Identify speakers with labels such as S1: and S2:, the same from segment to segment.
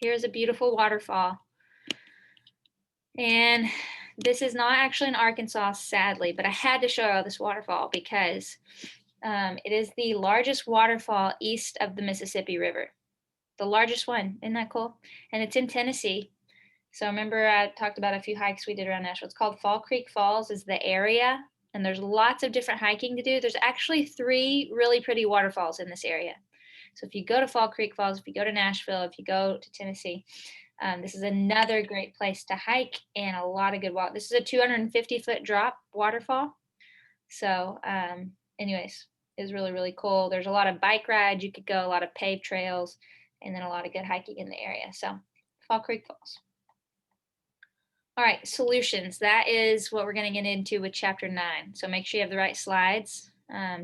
S1: Here's a beautiful waterfall. And this is not actually in Arkansas, sadly, but I had to show you this waterfall because it is the largest waterfall east of the Mississippi River. The largest one. Isn't that cool? And it's in Tennessee. So remember I talked about a few hikes we did around Nashville. It's called Fall Creek Falls is the area, and there's lots of different hiking to do. There's actually 3 really pretty waterfalls in this area. So if you go to Fall Creek Falls, if you go to Nashville, if you go to Tennessee, this is another great place to hike and a lot of good walk. This is a 250-foot drop waterfall. So anyways, it's really, really cool. There's a lot of bike rides you could go, a lot of paved trails, and then a lot of good hiking in the area. So Fall Creek Falls. All right, solutions. That is what we're going to get into with chapter 9. So make sure you have the right slides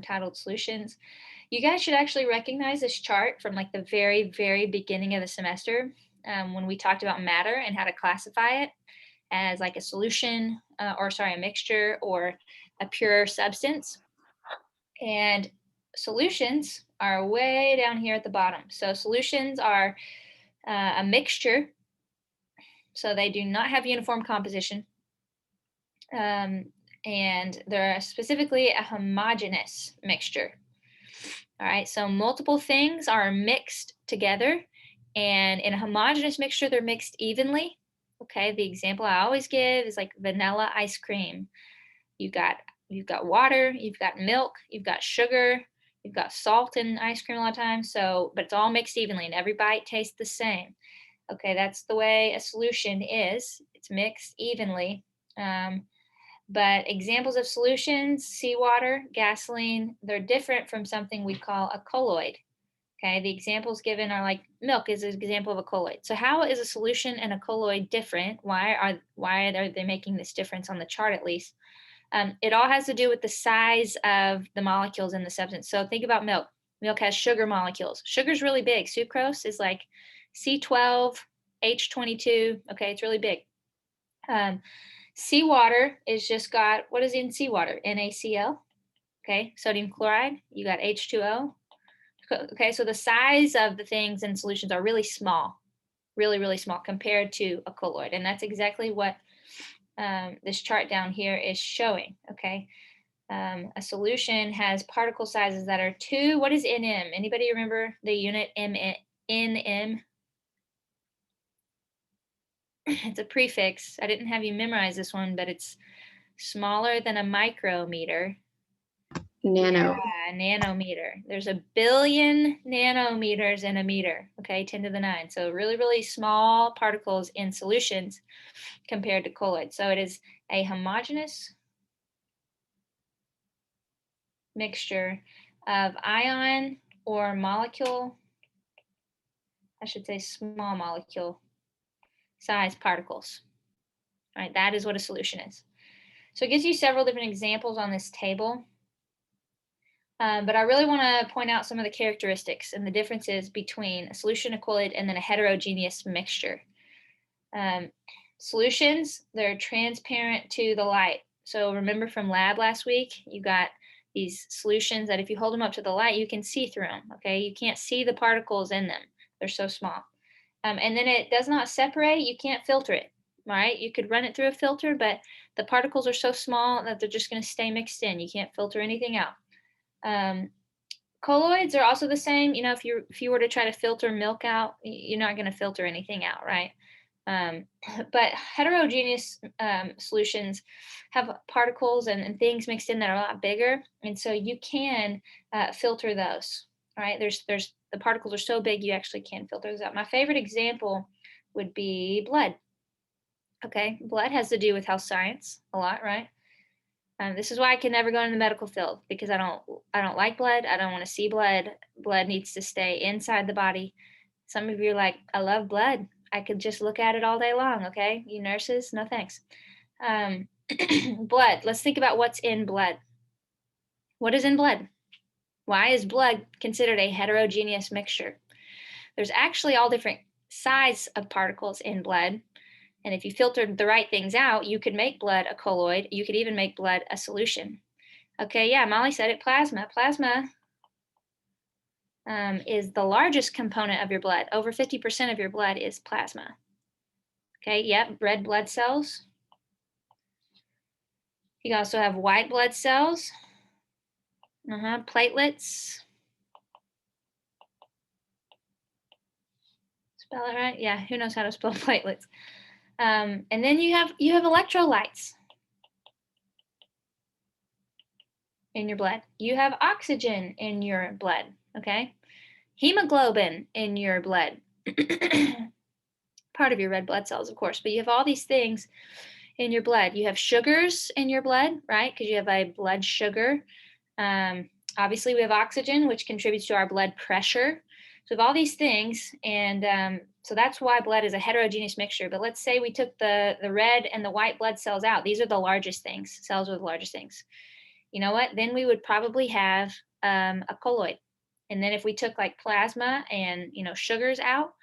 S1: titled solutions. You guys should actually recognize this chart from like the very, very beginning of the semester when we talked about matter and how to classify it as like a solution a mixture or a pure substance. And solutions are way down here at the bottom. So solutions are a mixture. So they do not have uniform composition. And they're specifically a homogeneous mixture. All right, so multiple things are mixed together, and in a homogeneous mixture, they're mixed evenly. Okay, the example I always give is like vanilla ice cream. You've got water, you've got milk, you've got sugar, you've got salt in ice cream a lot of times. So, but it's all mixed evenly, and every bite tastes the same. Okay, that's the way a solution is. It's mixed evenly. But examples of solutions, seawater, gasoline, they're different from something we call a colloid. Okay, the examples given are like milk is an example of a colloid. So how is a solution and a colloid different? Why are they making this difference on the chart at least? It all has to do with the size of the molecules in the substance. So think about milk. Milk has sugar molecules. Sugar's really big. Sucrose is like C12H22. Okay, it's really big. Seawater is just got, what is in seawater? NaCl, okay? Sodium chloride, you got H2O. Okay, so the size of the things in solutions are really small, really, really small compared to a colloid. And that's exactly what this chart down here is showing, okay? A solution has particle sizes that are 2, what is Nm? Anybody remember the unit Nm? It's a prefix. I didn't have you memorize this one, but it's smaller than a micrometer.
S2: Nano.
S1: Yeah, nanometer. There's 1 billion nanometers in a meter, okay, 10 to the 9. So really, really small particles in solutions compared to colloids. So it is a homogeneous mixture of ion or molecule, I should say small molecule size particles. All right, that is what a solution is. So it gives you several different examples on this table. But I really want to point out some of the characteristics and the differences between a solution, a colloid, and then a heterogeneous mixture. Solutions, they're transparent to the light. So remember from lab last week, you got these solutions that if you hold them up to the light, you can see through them, okay? You can't see the particles in them. They're so small. And then it does not separate. You can't filter it, right? You could run it through a filter, but the particles are so small that they're just going to stay mixed in. You can't filter anything out. Colloids are also the same. You know, if you were to try to filter milk out, you're not going to filter anything out, right? But heterogeneous solutions have particles and things mixed in that are a lot bigger, and so you can filter those. Right? There's the particles are so big you actually can filter those out. My favorite example would be blood. Okay, blood has to do with health science a lot, right? This is why I can never go in the medical field because I don't like blood. I don't want to see blood. Blood needs to stay inside the body. Some of you are like, I love blood. I could just look at it all day long. Okay, you nurses, no thanks. Blood. Let's think about what's in blood. What is in blood? Why is blood considered a heterogeneous mixture? There's actually all different size of particles in blood. And if you filtered the right things out, you could make blood a colloid. You could even make blood a solution. Okay, yeah, Molly said it, plasma. Plasma is the largest component of your blood. Over 50% of your blood is plasma. Okay, yep, red blood cells. You also have white blood cells, platelets. Spell it right? Yeah, who knows how to spell platelets? And then you have electrolytes in your blood. You have oxygen in your blood, okay? Hemoglobin in your blood. Part of your red blood cells, of course, but you have all these things in your blood. You have sugars in your blood, right? Because you have a blood sugar. Obviously, we have oxygen, which contributes to our blood pressure. So we have all these things, and so that's why blood is a heterogeneous mixture. But let's say we took the red and the white blood cells out. These are the largest things. Cells are the largest things. You know what? Then we would probably have a colloid. And then if we took like plasma and sugars out,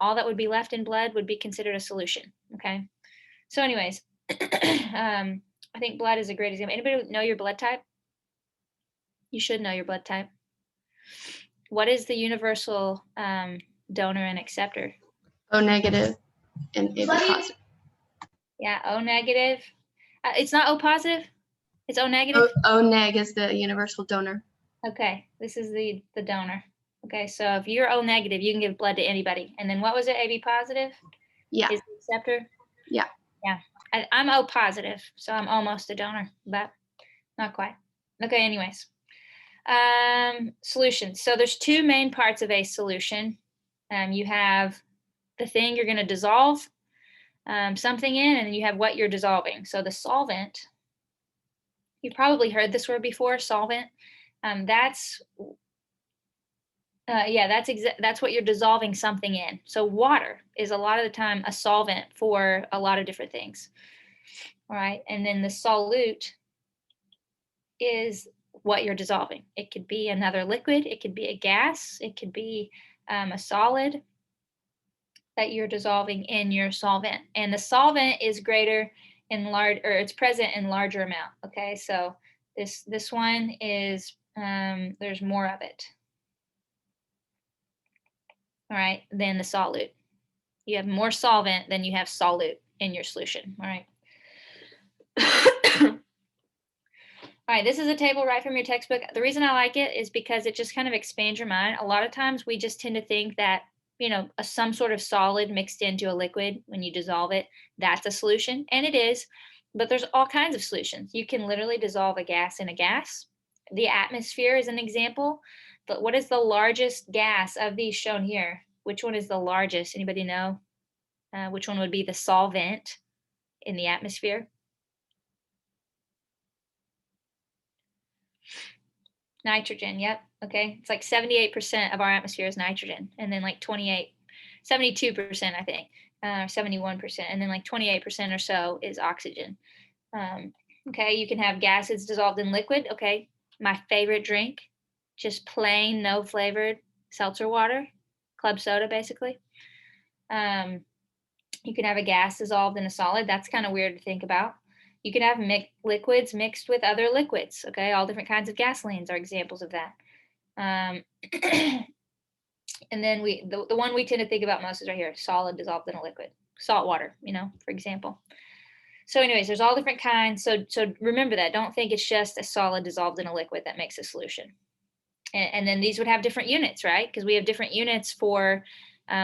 S1: all that would be left in blood would be considered a solution. Okay. So, anyways, I think blood is a great example. Anybody know your blood type? You should know your blood type. What is the universal donor and acceptor?
S2: O negative and AB positive.
S1: Yeah, O negative. It's not O positive. It's O negative.
S2: O neg is the universal donor.
S1: Okay, this is the donor. Okay, so if you're O negative, you can give blood to anybody. And then what was it? AB positive?
S2: Yeah.
S1: Is the acceptor?
S2: Yeah.
S1: Yeah. I'm O positive, so I'm almost a donor, but not quite. Okay, anyways. Solutions. So there's two main parts of a solution. You have the thing you're going to dissolve something in, and then you have what you're dissolving. So the solvent, you've probably heard this word before, solvent. That's what you're dissolving something in. So water is a lot of the time a solvent for a lot of different things. All right. And then the solute is what you're dissolving. It could be another liquid, it could be a gas, it could be a solid that you're dissolving in your solvent. And the solvent is greater in large, or it's present in larger amount. Okay, so this one is there's more of it. All right, than the solute. You have more solvent than you have solute in your solution. All right. All right, this is a table right from your textbook. The reason I like it is because it just kind of expands your mind. A lot of times we just tend to think that, some sort of solid mixed into a liquid, when you dissolve it, that's a solution. And it is, but there's all kinds of solutions. You can literally dissolve a gas in a gas. The atmosphere is an example. But what is the largest gas of these shown here? Which one is the largest? Anybody know? Which one would be the solvent in the atmosphere? Nitrogen, yep. Okay. It's like 78% of our atmosphere is nitrogen. And then like 72%, I think, 71%. And then like 28% or so is oxygen. Okay. You can have gases dissolved in liquid. Okay. My favorite drink, just plain, no flavored seltzer water, club soda, basically. You can have a gas dissolved in a solid. That's kind of weird to think about. You can have liquids mixed with other liquids. Okay, all different kinds of gasolines are examples of that. And then the one we tend to think about most is right here: solid dissolved in a liquid, salt water. For example. So, anyways, there's all different kinds. So remember that. Don't think it's just a solid dissolved in a liquid that makes a solution. And then these would have different units, right? Because we have different units for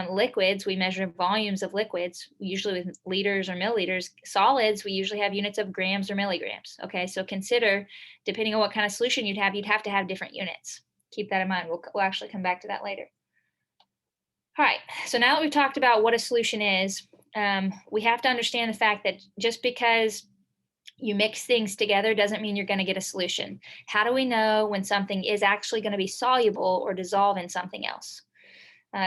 S1: liquids. We measure volumes of liquids, usually with liters or milliliters. Solids, we usually have units of grams or milligrams. Okay, so consider, depending on what kind of solution you'd have to have different units. Keep that in mind. We'll actually come back to that later. All right, so now that we've talked about what a solution is, we have to understand the fact that just because you mix things together doesn't mean you're going to get a solution. How do we know when something is actually going to be soluble or dissolve in something else?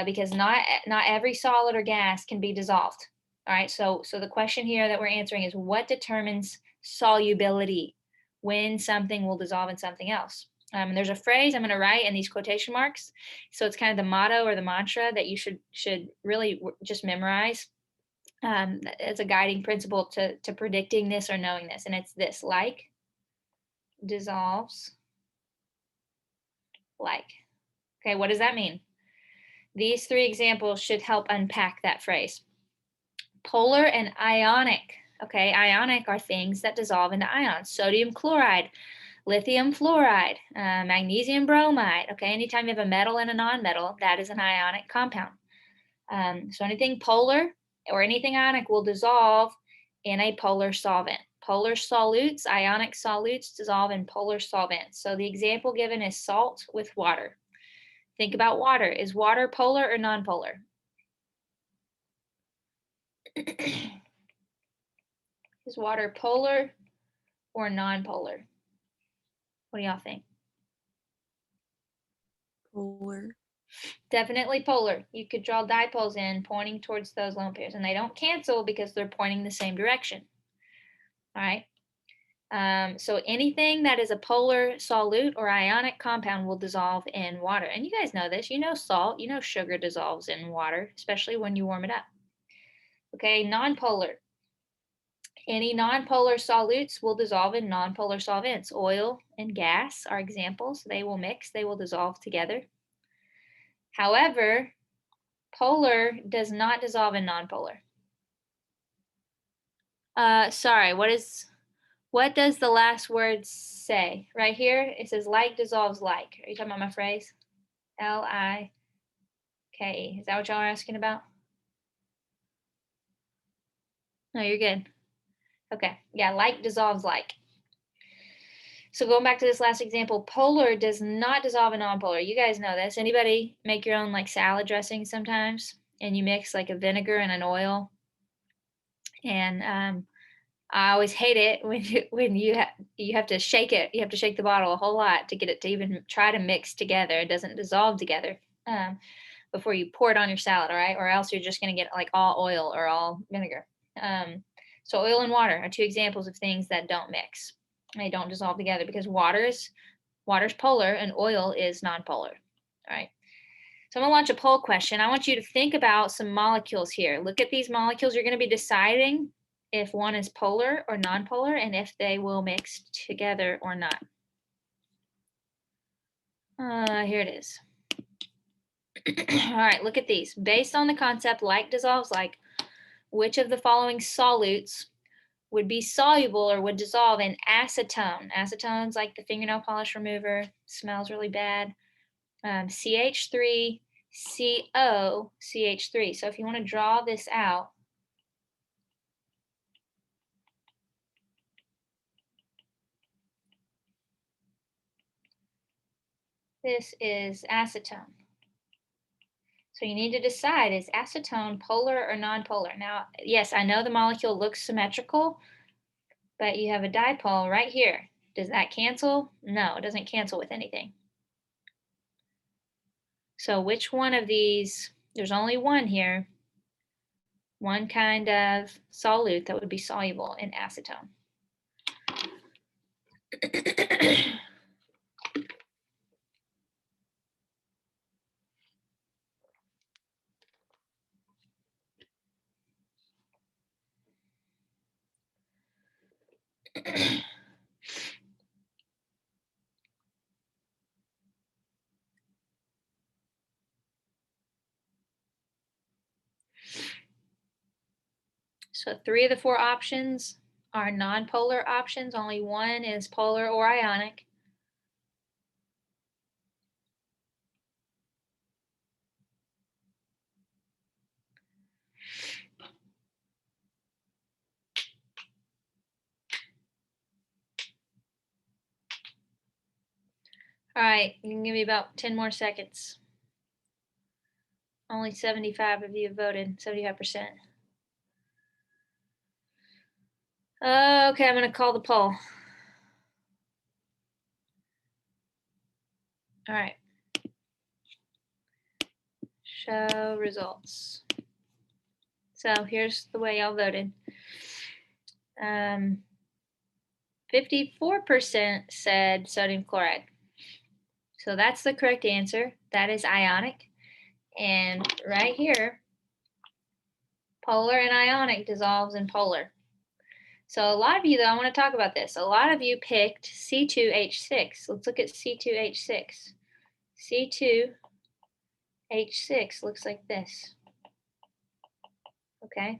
S1: Because not every solid or gas can be dissolved. All right, so the question here that we're answering is, what determines solubility, when something will dissolve in something else? There's a phrase I'm going to write in these quotation marks. So it's kind of the motto or the mantra that you should really just memorize as a guiding principle to predicting this or knowing this. And it's this: like dissolves like. Okay, what does that mean? These three examples should help unpack that phrase. Polar and ionic. Okay, ionic are things that dissolve into ions. Sodium chloride, lithium fluoride, magnesium bromide. Okay, anytime you have a metal and a nonmetal, that is an ionic compound. So anything polar or anything ionic will dissolve in a polar solvent. Polar solutes, ionic solutes, dissolve in polar solvents. So the example given is salt with water. Think about water. Is water polar or nonpolar? Is water polar or nonpolar? What do y'all think?
S3: Polar.
S1: Definitely polar. You could draw dipoles in pointing towards those lone pairs, and they don't cancel because they're pointing the same direction. All right. So anything that is a polar solute or ionic compound will dissolve in water. And you guys know this. You know salt, you know sugar dissolves in water, especially when you warm it up. Okay, nonpolar. Any nonpolar solutes will dissolve in nonpolar solvents. Oil and gas are examples. They will mix, they will dissolve together. However, polar does not dissolve in nonpolar. Sorry, what does the last word say? Right here, it says like dissolves like. Are you talking about my phrase? L-I-K-E. Is that what y'all are asking about? No, you're good. Okay, yeah, like dissolves like. So going back to this last example, polar does not dissolve in nonpolar. You guys know this. Anybody make your own like salad dressing sometimes? And you mix like a vinegar and an oil? And I always hate it when you have to shake it. You have to shake the bottle a whole lot to get it to even try to mix together. It doesn't dissolve together before you pour it on your salad, all right? Or else you're just going to get like all oil or all vinegar. So oil and water are two examples of things that don't mix. They don't dissolve together because water's polar and oil is nonpolar. All right. So I'm gonna launch a poll question. I want you to think about some molecules here. Look at these molecules. You're gonna be deciding if one is polar or nonpolar and if they will mix together or not. Here it is. All right, look at these. Based on the concept like dissolves like, which of the following solutes would be soluble or would dissolve in acetone? Acetone's like the fingernail polish remover, smells really bad. CH3, CO, CH3. So if you want to draw this out, this is acetone. So you need to decide, is acetone polar or nonpolar? Now, yes, I know the molecule looks symmetrical, but you have a dipole right here. Does that cancel? No, it doesn't cancel with anything. So which one of these, there's only one here, one kind of solute that would be soluble in acetone. So 3 of the 4 options are nonpolar options. Only one is polar or ionic. All right, you can give me about 10 more seconds. Only 75 of you have voted, 75%. Okay, I'm going to call the poll. All right. Show results. So here's the way y'all voted. 54% said sodium chloride. So that's the correct answer. That is ionic. And right here, polar and ionic dissolves in polar. So a lot of you, though, I want to talk about this. A lot of you picked C2H6. Let's look at C2H6. C2 H6 looks like this. Okay.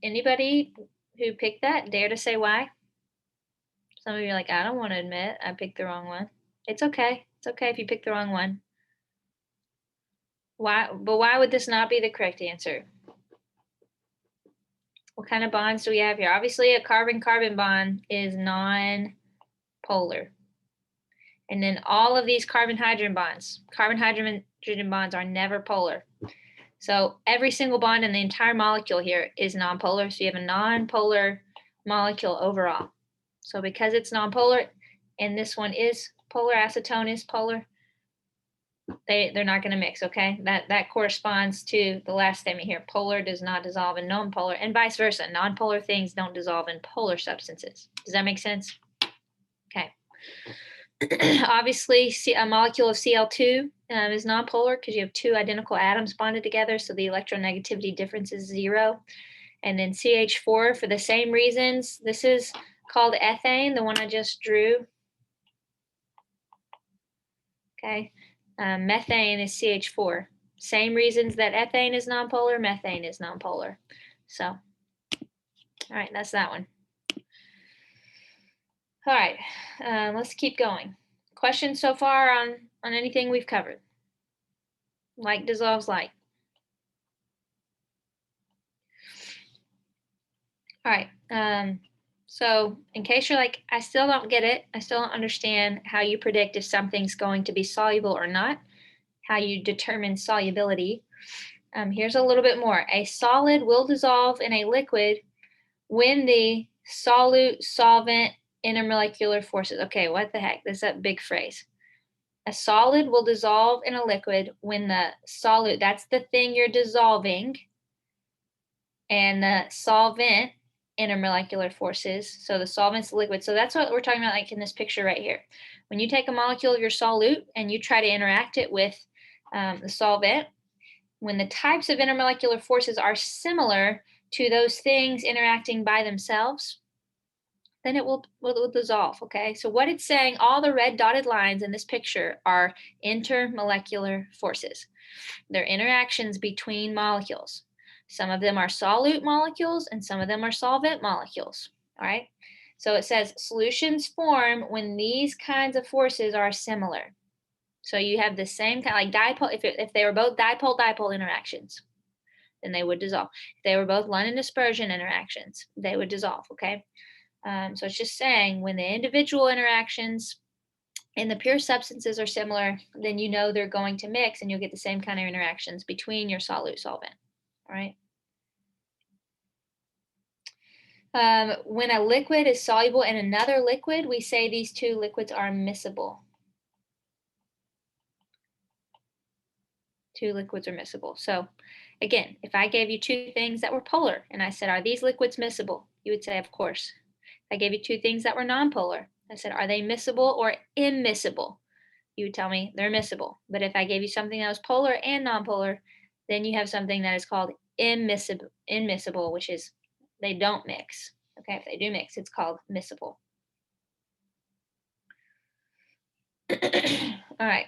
S1: Anybody who picked that, dare to say why? Some of you are like, I don't want to admit I picked the wrong one. It's okay. It's okay if you picked the wrong one. Why? But why would this not be the correct answer? What kind of bonds do we have here? Obviously, a carbon-carbon bond is non-polar. And then all of these carbon-hydrogen bonds are never polar. So every single bond in the entire molecule here is nonpolar. So you have a nonpolar molecule overall. So because it's nonpolar, and this one is polar, acetone is polar, they're not going to mix, okay? That corresponds to the last statement here. Polar does not dissolve in nonpolar, and vice versa. Nonpolar things don't dissolve in polar substances. Does that make sense? Okay. Obviously, a molecule of Cl2 is nonpolar because you have two identical atoms bonded together, so the electronegativity difference is 0. And then CH4, for the same reasons, this is called ethane, the one I just drew. Okay, methane is CH4. Same reasons that ethane is nonpolar, methane is nonpolar. So, all right, that's that one. All right, let's keep going. Questions so far on anything we've covered? Like dissolves like. All right, so in case you're like, I still don't get it, I still don't understand how you predict if something's going to be soluble or not, how you determine solubility. Here's a little bit more. A solid will dissolve in a liquid when the solute solvent intermolecular forces. Okay, what the heck? This is a big phrase. A solid will dissolve in a liquid when the solute, that's the thing you're dissolving, and the solvent intermolecular forces. So the solvent's the liquid. So that's what we're talking about, like in this picture right here. When you take a molecule of your solute and you try to interact it with the solvent, when the types of intermolecular forces are similar to those things interacting by themselves, then it will dissolve, okay? So what it's saying, all the red dotted lines in this picture are intermolecular forces. They're interactions between molecules. Some of them are solute molecules and some of them are solvent molecules, all right? So it says solutions form when these kinds of forces are similar. So you have the same kind, like dipole, if they were both dipole-dipole interactions, then they would dissolve. If they were both London dispersion interactions, they would dissolve, okay? So it's just saying when the individual interactions in the pure substances are similar, then you know they're going to mix and you'll get the same kind of interactions between your solute solvent, all right? When a liquid is soluble in another liquid, we say these two liquids are miscible. Two liquids are miscible. So again, if I gave you two things that were polar and I said, are these liquids miscible? You would say, of course. If I gave you two things that were nonpolar, I said, are they miscible or immiscible? You would tell me they're miscible. But if I gave you something that was polar and nonpolar, then you have something that is called immiscible, which is they don't mix. Okay, if they do mix, it's called miscible. All right.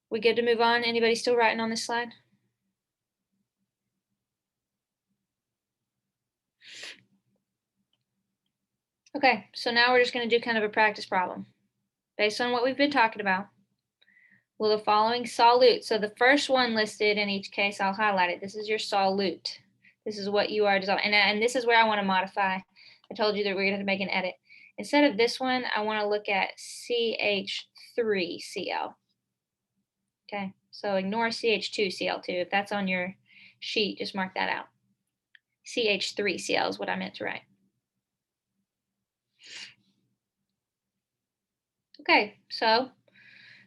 S1: We good to move on? Anybody still writing on this slide? Okay, so now we're just going to do kind of a practice problem. Based on what we've been talking about, will the following solute, so the first one listed in each case, I'll highlight it. This is your solute. This is what you are dissolving. And this is where I want to modify. I told you that we're going to make an edit. Instead of this one, I want to look at CH3Cl. Okay, so ignore CH2Cl2. If that's on your sheet, just mark that out. CH3Cl is what I meant to write. Okay, so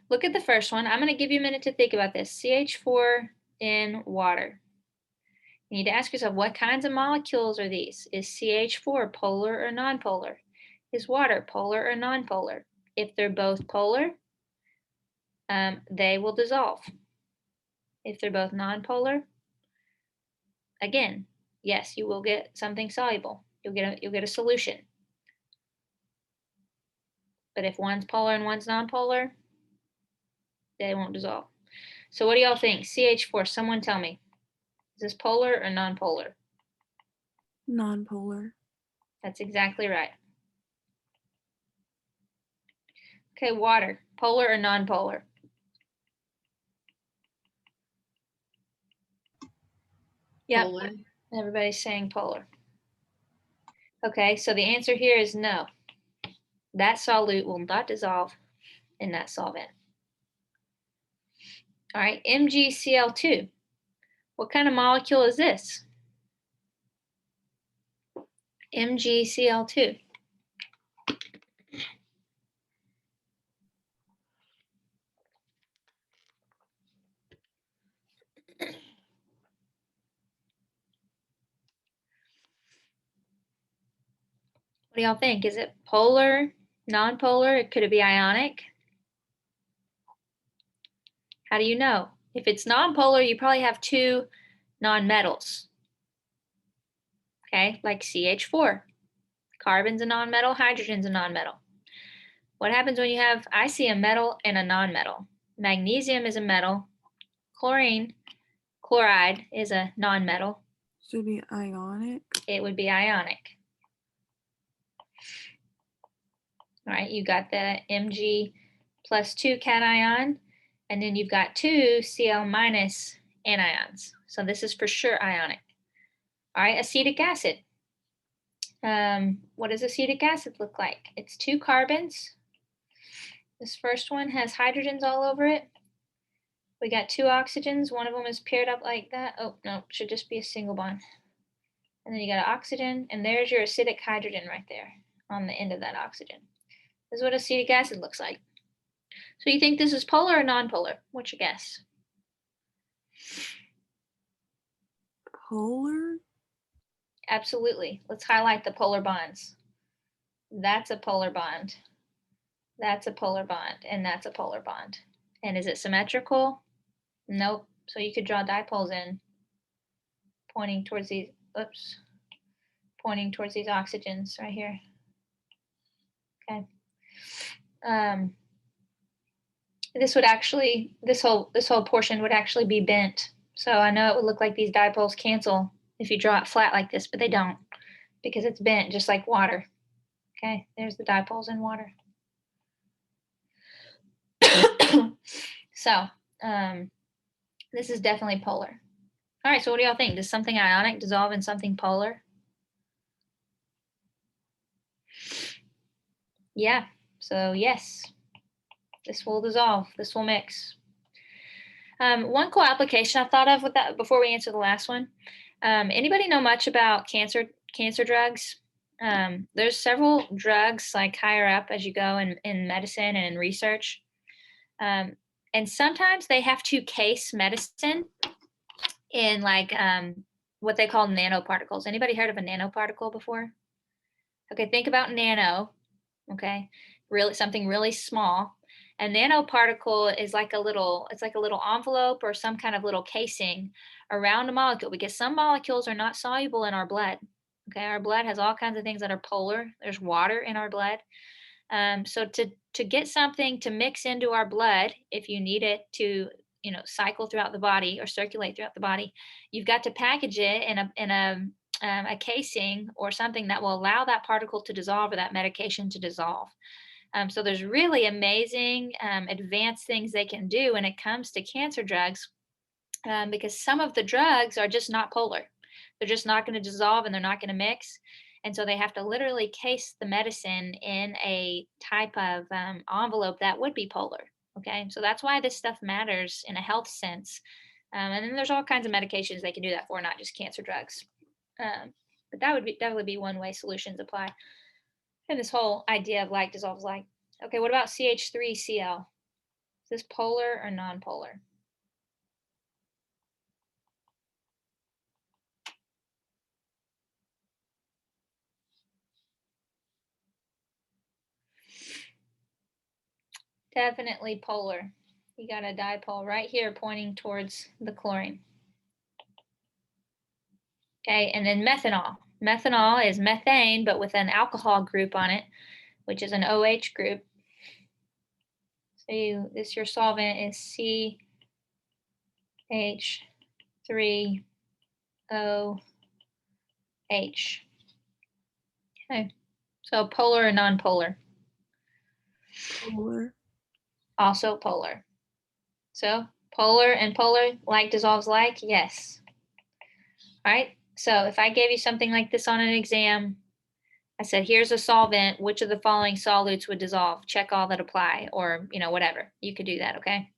S1: look at the first one. I'm going to give you a minute to think about this. CH4 in water. You need to ask yourself, what kinds of molecules are these? Is CH4 polar or nonpolar? Is water polar or nonpolar? If they're both polar, they will dissolve. If they're both nonpolar, again, yes, you will get something soluble. You'll get a solution. But if one's polar and one's nonpolar, they won't dissolve. So what do y'all think? CH4, someone tell me. Is this polar or nonpolar?
S3: Non-polar.
S1: That's exactly right. Okay, water, polar or nonpolar? Yep,
S2: Polar.
S1: everybody's saying polar. Okay, so the answer here is no. That solute will not dissolve in that solvent. All right, MgCl2. What kind of molecule is this? MgCl2. What do y'all think? Is it polar, nonpolar? Could it be ionic? How do you know? If it's nonpolar, you probably have two nonmetals. Okay, like CH4. Carbon's a nonmetal, hydrogen's a nonmetal. What happens when you have, I see a metal and a nonmetal. Magnesium is a metal. Chloride is a nonmetal.
S3: So it'd be ionic.
S1: It would be ionic. All right, you got the Mg plus 2 cation, and then you've got 2 Cl minus anions. So this is for sure ionic. All right, acetic acid. What does acetic acid look like? It's 2 carbons. This first one has hydrogens all over it. We got 2 oxygens. One of them is paired up like that. Oh, no, it should just be a single bond. And then you got an oxygen, and there's your acidic hydrogen right there on the end of that oxygen. This is what acetic acid looks like. So you think this is polar or nonpolar? What's your guess?
S3: Polar?
S1: Absolutely. Let's highlight the polar bonds. That's a polar bond. That's a polar bond, and that's a polar bond. And is it symmetrical? Nope. So you could draw dipoles in pointing towards these, pointing towards these oxygens right here. Okay. This would actually, this whole portion would actually be bent. So I know it would look like these dipoles cancel if you draw it flat like this, but they don't because it's bent just like water. Okay, there's the dipoles in water. So this is definitely polar. All right, so what do y'all think? Does something ionic dissolve in something polar? Yeah, so yes, this will dissolve, this will mix. One cool application I thought of with that before we answer the last one. Anybody know much about cancer drugs? There's several drugs like higher up as you go in medicine and in research. And sometimes they have to case medicine in like what they call nanoparticles. Anybody heard of a nanoparticle before? Okay, think about nano, okay? Really something really small. A nanoparticle is like a little, it's like a little envelope or some kind of little casing around a molecule because some molecules are not soluble in our blood. Okay, our blood has all kinds of things that are polar. There's water in our blood. So to get something to mix into our blood, if you need it to, cycle throughout the body or circulate throughout the body, you've got to package it in a casing or something that will allow that particle to dissolve or that medication to dissolve. So there's really amazing advanced things they can do when it comes to cancer drugs because some of the drugs are just not polar. They're just not going to dissolve and they're not going to mix. And so they have to literally case the medicine in a type of envelope that would be polar. Okay, so that's why this stuff matters in a health sense. And then there's all kinds of medications they can do that for, not just cancer drugs. But that would definitely be one way solutions apply. And this whole idea of like dissolves like. Okay, what about CH3Cl? Is this polar or non-polar? Definitely polar. You got a dipole right here pointing towards the chlorine. Okay, and then methanol. Methanol is methane, but with an alcohol group on it, which is an OH group. So your solvent is CH3OH. Okay, so polar and nonpolar.
S3: Polar.
S1: Also polar. So polar and polar, like dissolves like, yes. All right, so if I gave you something like this on an exam, I said, here's a solvent, which of the following solutes would dissolve? Check all that apply, or, whatever. You could do that, okay?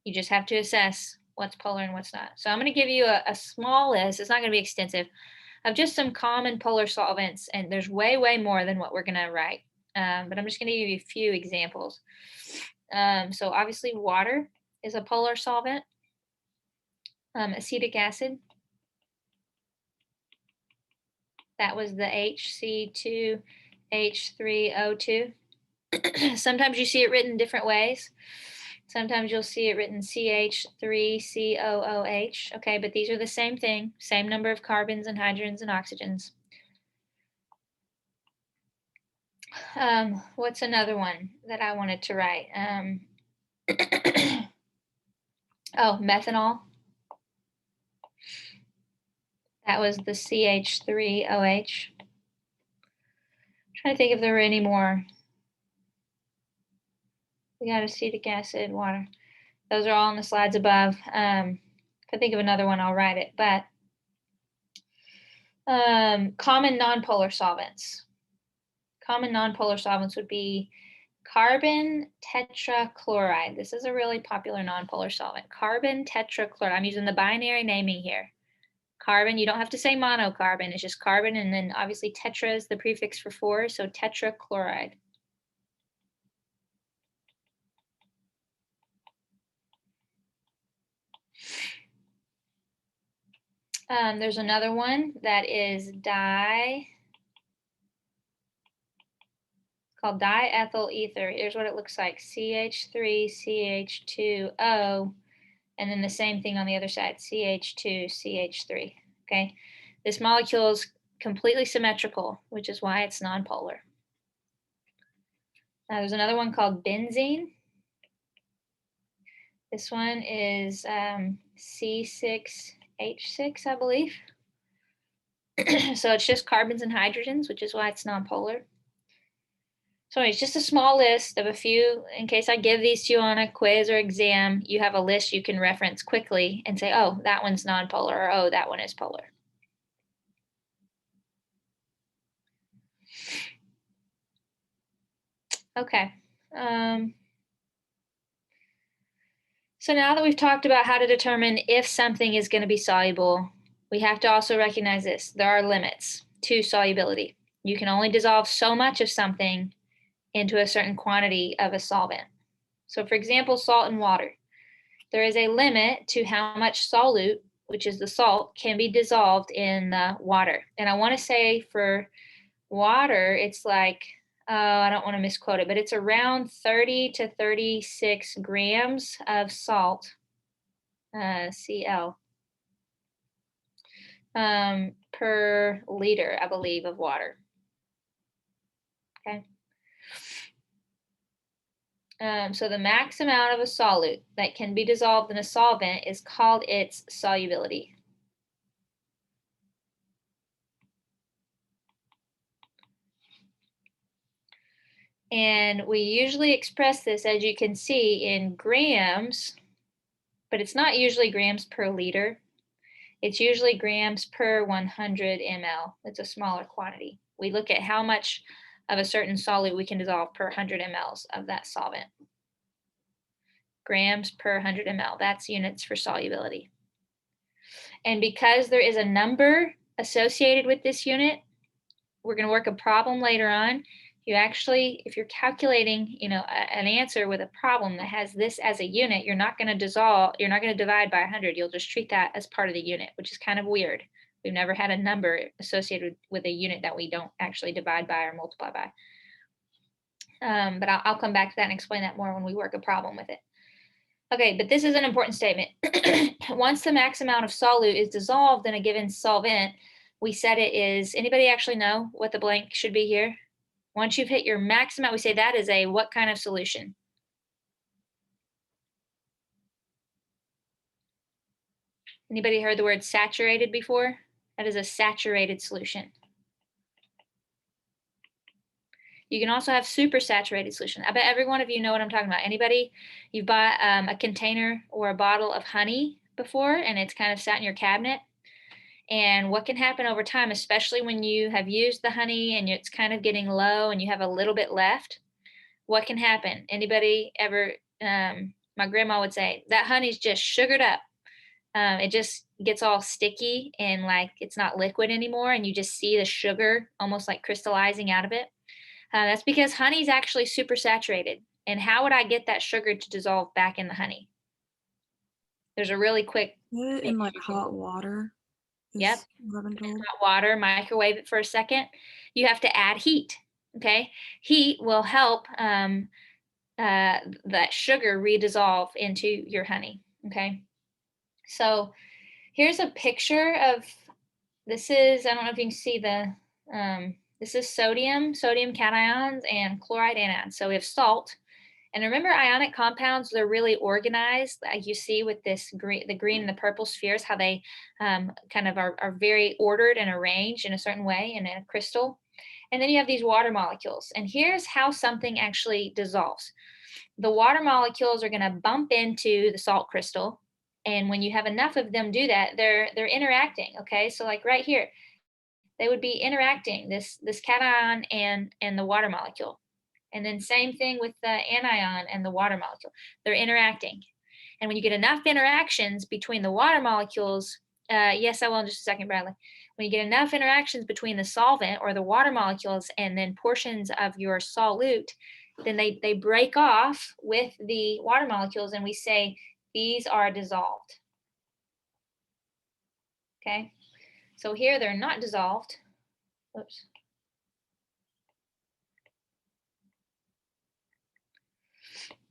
S1: You just have to assess what's polar and what's not. So I'm going to give you a small list. It's not going to be extensive, of just some common polar solvents. And there's way, way more than what we're going to write. But I'm just going to give you a few examples. So obviously water is a polar solvent. Acetic acid. That was the HC2H3O2. Sometimes you see it written different ways. Sometimes you'll see it written CH3COOH. Okay, but these are the same thing, same number of carbons and hydrogens and oxygens. What's another one that I wanted to write? Oh, methanol. That was the CH3OH. Trying to think if there were any more. We got acetic acid, water. Those are all on the slides above. If I think of another one, I'll write it. But common nonpolar solvents. Common nonpolar solvents would be carbon tetrachloride. This is a really popular nonpolar solvent. Carbon tetrachloride. I'm using the binary naming here. Carbon, you don't have to say monocarbon. It's just carbon, and then obviously tetra is the prefix for 4, so tetrachloride. There's another one that is called diethyl ether. Here's what it looks like. CH3CH2O, and then the same thing on the other side, CH2CH3. Okay, this molecule is completely symmetrical, which is why it's nonpolar. Now there's another one called benzene. This one is C6H6, I believe. So it's just carbons and hydrogens, which is why it's nonpolar. So it's just a small list of a few, in case I give these to you on a quiz or exam, you have a list you can reference quickly and say, oh, that one's nonpolar, or oh, that one is polar. Okay. So now that we've talked about how to determine if something is going to be soluble, we have to also recognize this. There are limits to solubility. You can only dissolve so much of something into a certain quantity of a solvent. So for example, salt and water. There is a limit to how much solute, which is the salt, can be dissolved in the water. And I want to say for water, it's like, I don't want to misquote it, but it's around 30 to 36 grams of salt, Cl, per liter, I believe, of water. Okay. So the max amount of a solute that can be dissolved in a solvent is called its solubility. And we usually express this, as you can see, in grams, but it's not usually grams per liter. It's usually grams per 100 ml. It's a smaller quantity. We look at how much of a certain solute we can dissolve per 100 mLs of that solvent. Grams per 100 ml, that's units for solubility. And because there is a number associated with this unit, we're going to work a problem later on. You actually, if you're calculating, an answer with a problem that has this as a unit, you're not going to divide by 100. You'll just treat that as part of the unit, which is kind of weird. We've never had a number associated with a unit that we don't actually divide by or multiply by. But I'll come back to that and explain that more when we work a problem with it. Okay, but this is an important statement. Once the max amount of solute is dissolved in a given solvent, we said it is, anybody actually know what the blank should be here? Once you've hit your max amount, we say that is a what kind of solution? Anybody heard the word saturated before? That is a saturated solution. You can also have super saturated solution. I bet every one of you know what I'm talking about. Anybody, you've bought a container or a bottle of honey before and it's kind of sat in your cabinet. And what can happen over time, especially when you have used the honey and it's kind of getting low and you have a little bit left, what can happen? Anybody ever, my grandma would say, that honey's just sugared up. It just gets all sticky and like it's not liquid anymore. And you just see the sugar almost like crystallizing out of it. That's because honey is actually super saturated. And how would I get that sugar to dissolve back in the honey? There's a really quick.
S3: Put it in like hot water.
S1: Yep.
S3: Is what I've been told.
S1: Hot water, microwave it for a second. You have to add heat. Okay. Heat will help that sugar redissolve into your honey. Okay. So here's a picture of, this is, I don't know if you can see this is sodium cations and chloride anions. So we have salt. And remember, ionic compounds, they're really organized, like you see with this green, the green and the purple spheres, how they kind of are very ordered and arranged in a certain way in a crystal. And then you have these water molecules. And here's how something actually dissolves. The water molecules are going to bump into the salt crystal. And when you have enough of them do that, they're interacting. Okay, so like right here, they would be interacting, this cation and the water molecule. And then same thing with the anion and the water molecule. They're interacting. And when you get enough interactions between the water molecules, yes, I will in just a second, Bradley. When you get enough interactions between the solvent or the water molecules and then portions of your solute, then they break off with the water molecules and we say these are dissolved. Okay, so here they're not dissolved. Oops.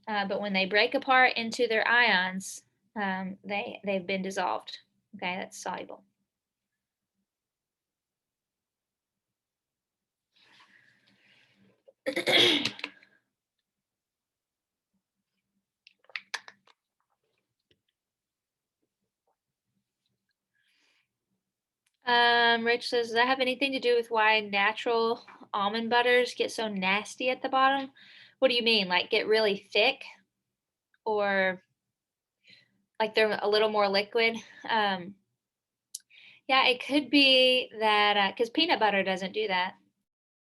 S1: But when they break apart into their ions, they've been dissolved. Okay, that's soluble. Rich says, does that have anything to do with why natural almond butters get so nasty at the bottom? What do you mean? Like get really thick? Or like they're a little more liquid? Yeah, it could be that because peanut butter doesn't do that.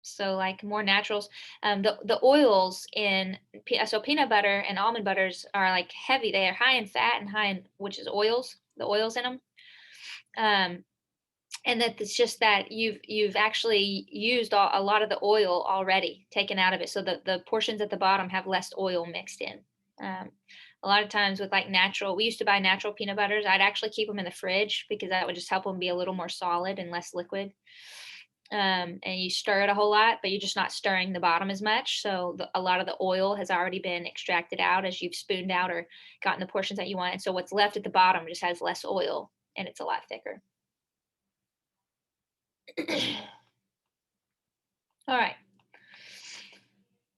S1: So like more naturals. The oils in so peanut butter and almond butters are like heavy. They are high in fat and high in, which is oils. The oils in them. And that it's just that you've actually used a lot of the oil already taken out of it. So the portions at the bottom have less oil mixed in. A lot of times with like natural, we used to buy natural peanut butters. I'd actually keep them in the fridge because that would just help them be a little more solid and less liquid. And you stir it a whole lot, but you're just not stirring the bottom as much. So a lot of the oil has already been extracted out as you've spooned out or gotten the portions that you want. And so what's left at the bottom just has less oil and it's a lot thicker. All right.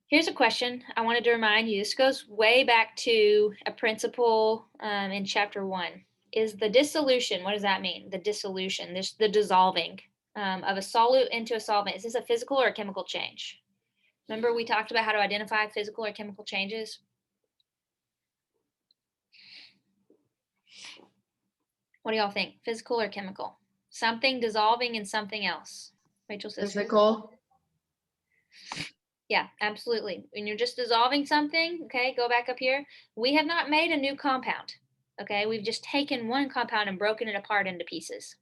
S1: Here's a question I wanted to remind you. This goes way back to a principle in chapter 1. Is the dissolution, what does that mean? The dissolution, the dissolving of a solute into a solvent. Is this a physical or a chemical change? Remember we talked about how to identify physical or chemical changes? What do y'all think? Physical or chemical? Something dissolving in something else. Rachel says
S2: Physical.
S1: Yeah, absolutely. When you're just dissolving something, okay, go back up here. We have not made a new compound, okay? We've just taken one compound and broken it apart into pieces.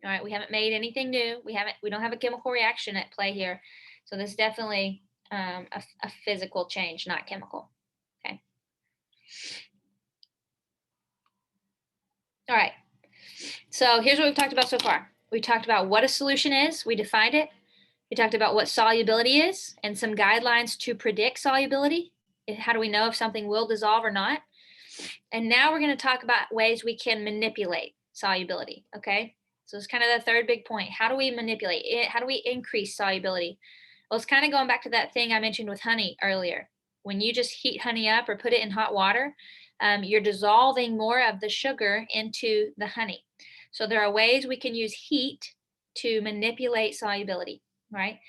S1: All right, we haven't made anything new. We don't have a chemical reaction at play here. So this is definitely a physical change, not chemical, okay? All right, so here's what we've talked about so far. We talked about what a solution is. We defined it. We talked about what solubility is and some guidelines to predict solubility. How do we know if something will dissolve or not? And now we're going to talk about ways we can manipulate solubility, okay? So it's kind of the third big point. How do we manipulate it? How do we increase solubility? Well, it's kind of going back to that thing I mentioned with honey earlier. When you just heat honey up or put it in hot water, you're dissolving more of the sugar into the honey. So there are ways we can use heat to manipulate solubility, right?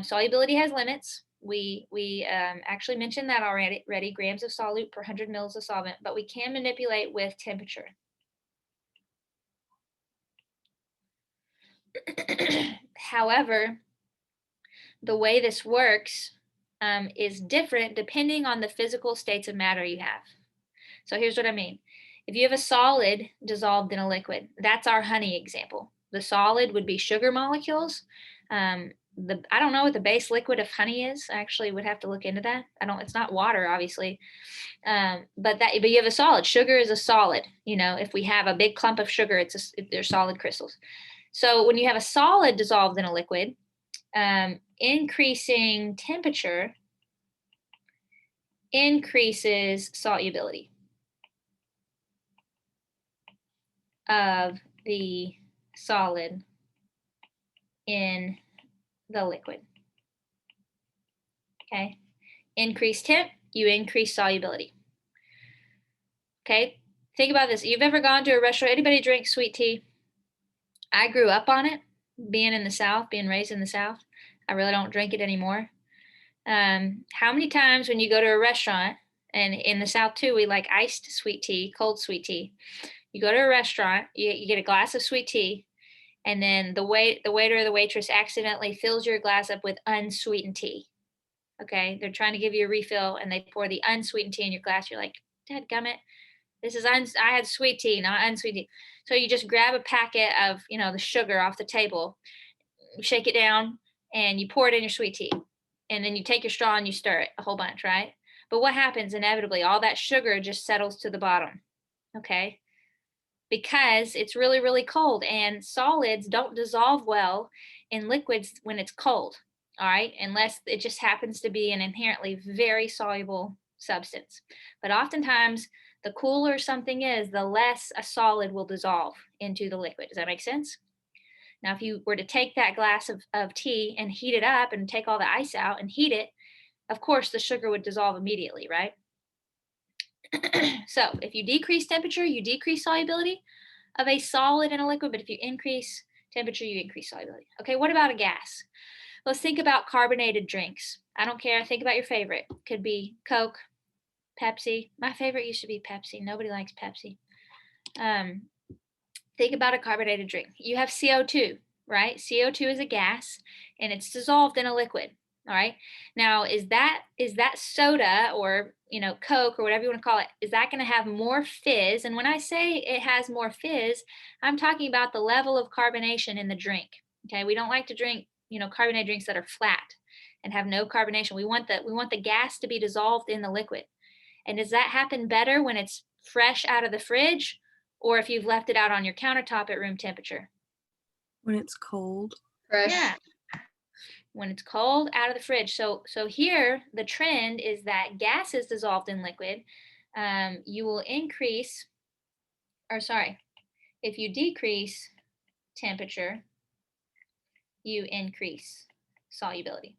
S1: Solubility has limits. We actually mentioned that already, grams of solute per 100 mils of solvent, but we can manipulate with temperature. However, the way this works is different depending on the physical states of matter you have. So here's what I mean. If you have a solid dissolved in a liquid, that's our honey example. The solid would be sugar molecules. I don't know what the base liquid of honey is. I actually would have to look into that. It's not water, obviously. But you have a solid. Sugar is a solid. If we have a big clump of sugar, they're solid crystals. So when you have a solid dissolved in a liquid, increasing temperature increases solubility of the solid in the liquid. Okay, increase temp, you increase solubility. Okay, think about this. You've ever gone to a restaurant? Anybody drink sweet tea? I grew up on it, being in the South, being raised in the South. I really don't drink it anymore. How many times when you go to a restaurant, and in the South too, we like iced sweet tea, cold sweet tea. You go to a restaurant, you get a glass of sweet tea, and then the waiter or the waitress accidentally fills your glass up with unsweetened tea. Okay, they're trying to give you a refill, and they pour the unsweetened tea in your glass. You're like, dadgummit, this is I had sweet tea, not unsweetened tea. So you just grab a packet of the sugar off the table, shake it down, and you pour it in your sweet tea. And then you take your straw and you stir it a whole bunch, right? But what happens inevitably? All that sugar just settles to the bottom, okay? Because it's really, really cold, and solids don't dissolve well in liquids when it's cold, all right? Unless it just happens to be an inherently very soluble substance. But oftentimes, the cooler something is, the less a solid will dissolve into the liquid. Does that make sense? Now, if you were to take that glass of tea and heat it up and take all the ice out and heat it, of course, the sugar would dissolve immediately, right? So if you decrease temperature, you decrease solubility of a solid in a liquid, but if you increase temperature, you increase solubility. Okay, what about a gas? Let's think about carbonated drinks. I don't care, think about your favorite. Could be Coke, Pepsi. My favorite used to be Pepsi. Nobody likes Pepsi. Think about a carbonated drink. You have CO2, right? CO2 is a gas, and it's dissolved in a liquid. All right. Now, is that soda or Coke or whatever you want to call it? Is that going to have more fizz? And when I say it has more fizz, I'm talking about the level of carbonation in the drink. Okay. We don't like to drink carbonated drinks that are flat and have no carbonation. We want the gas to be dissolved in the liquid. And does that happen better when it's fresh out of the fridge, or if you've left it out on your countertop at room temperature?
S3: When it's cold.
S2: Fresh.
S1: Yeah. When it's cold out of the fridge. So here the trend is that gas is dissolved in liquid. You will increase, if you decrease temperature, you increase solubility.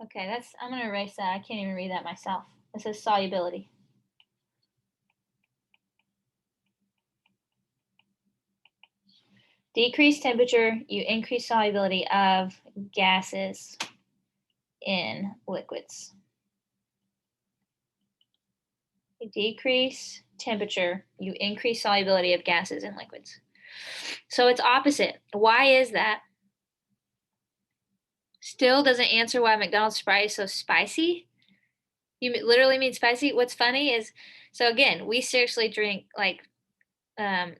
S1: Okay, I'm going to erase that. I can't even read that myself. It says solubility. Decrease temperature, you increase solubility of gases in liquids. You decrease temperature, you increase solubility of gases in liquids. So it's opposite. Why is that? Still doesn't answer why McDonald's Sprite is so spicy. You literally mean spicy? What's funny is, so again, we seriously drink like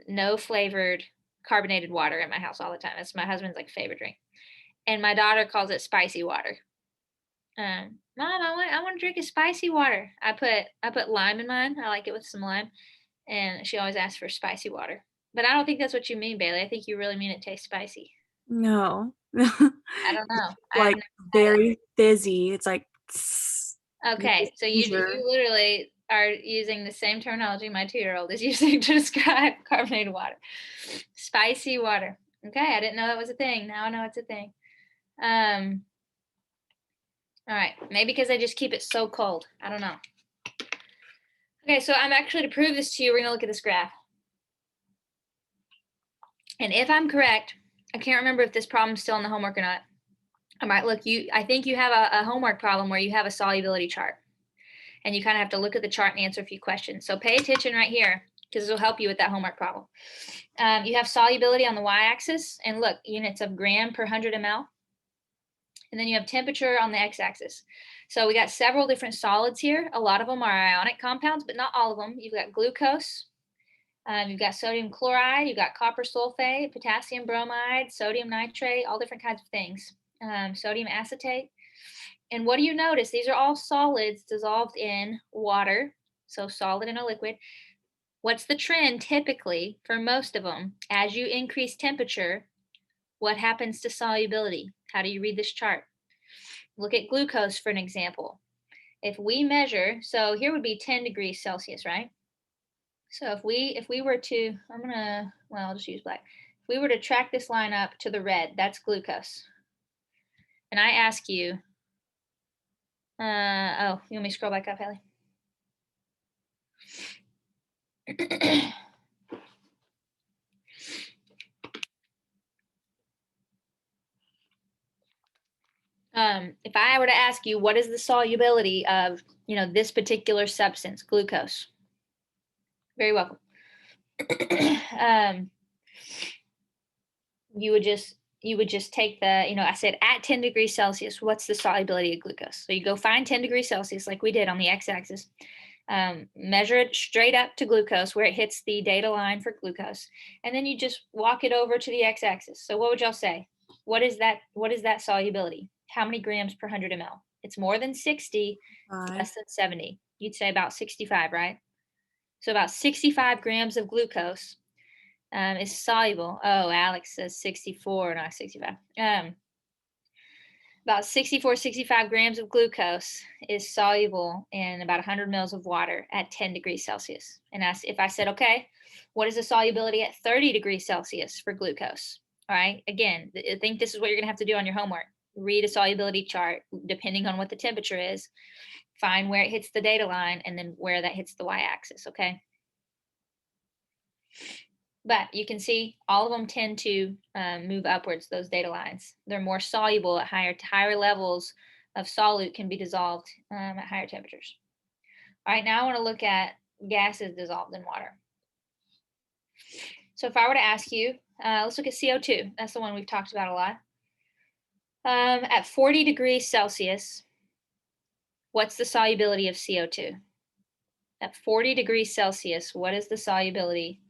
S1: no flavored carbonated water in my house all the time. That's my husband's favorite drink. And my daughter calls it spicy water. Mom, I want to drink a spicy water. I put lime in mine. I like it with some lime. And she always asks for spicy water. But I don't think that's what you mean, Bailey. I think you really mean it tastes spicy.
S3: No.
S1: I don't know.
S3: Like very fizzy. It's like.
S1: Okay, so you literally are using the same terminology my 2-year-old is using to describe carbonated water. Spicy water. Okay, I didn't know that was a thing. Now I know it's a thing. All right, maybe because I just keep it so cold. I don't know. Okay, so I'm actually, to prove this to you, we're gonna look at this graph. And if I'm correct, I can't remember if this problem's still in the homework or not. I might look, I think you have a homework problem where you have a solubility chart. And you kind of have to look at the chart and answer a few questions. So pay attention right here, because this will help you with that homework problem. You have solubility on the y-axis, and look, units of gram per 100 ml. And then you have temperature on the x-axis. So we got several different solids here. A lot of them are ionic compounds, but not all of them. You've got glucose, you've got sodium chloride, you've got copper sulfate, potassium bromide, sodium nitrate, all different kinds of things. Sodium acetate. And what do you notice? These are all solids dissolved in water, so solid in a liquid. What's the trend typically for most of them? As you increase temperature, what happens to solubility? How do you read this chart? Look at glucose for an example. If we measure, so here would be 10 degrees Celsius, right? So if we were to, I'll just use black. If we were to track this line up to the red, that's glucose. And I ask you, you want me to scroll back up, Haley? If I were to ask you, what is the solubility of, this particular substance, glucose? Very welcome. You would just take the, I said at 10 degrees Celsius, what's the solubility of glucose? So you go find 10 degrees Celsius like we did on the x-axis, measure it straight up to glucose where it hits the data line for glucose, and then you just walk it over to the x-axis. So what would y'all say? What is that solubility? How many grams per 100 ml? It's more than 60, less than 70. You'd say about 65, right? So about 65 grams of glucose is soluble. Oh, Alex says 64, not 65. About 65 grams of glucose is soluble in about 100 mils of water at 10 degrees Celsius. And if I said, okay, what is the solubility at 30 degrees Celsius for glucose? All right, again, I think this is what you're gonna have to do on your homework. Read a solubility chart, depending on what the temperature is, find where it hits the data line, and then where that hits the y-axis, okay? But you can see all of them tend to move upwards, those data lines. They're more soluble at higher levels of solute can be dissolved at higher temperatures. All right, now I want to look at gases dissolved in water. So if I were to ask you, let's look at CO2. That's the one we've talked about a lot. At 40 degrees Celsius, what's the solubility of CO2? At 40 degrees Celsius, what is the solubility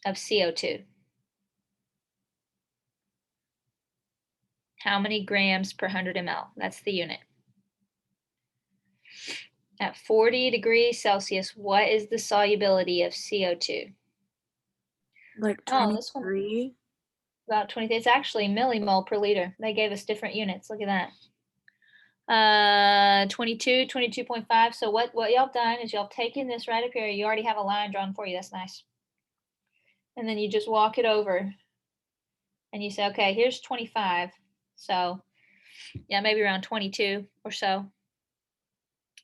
S1: of CO2? How many grams per 100 ml? That's the unit. At 40 degrees Celsius, what is the solubility of CO2?
S3: Like
S1: Oh, this one,
S3: 23.
S1: about 20. It's actually millimole per liter. They gave us different units. Look at that. 22, 22.5. So what y'all done is y'all taken this right up here. You already have a line drawn for you. That's nice. And then you just walk it over and you say, okay, here's 25. So yeah, maybe around 22 or so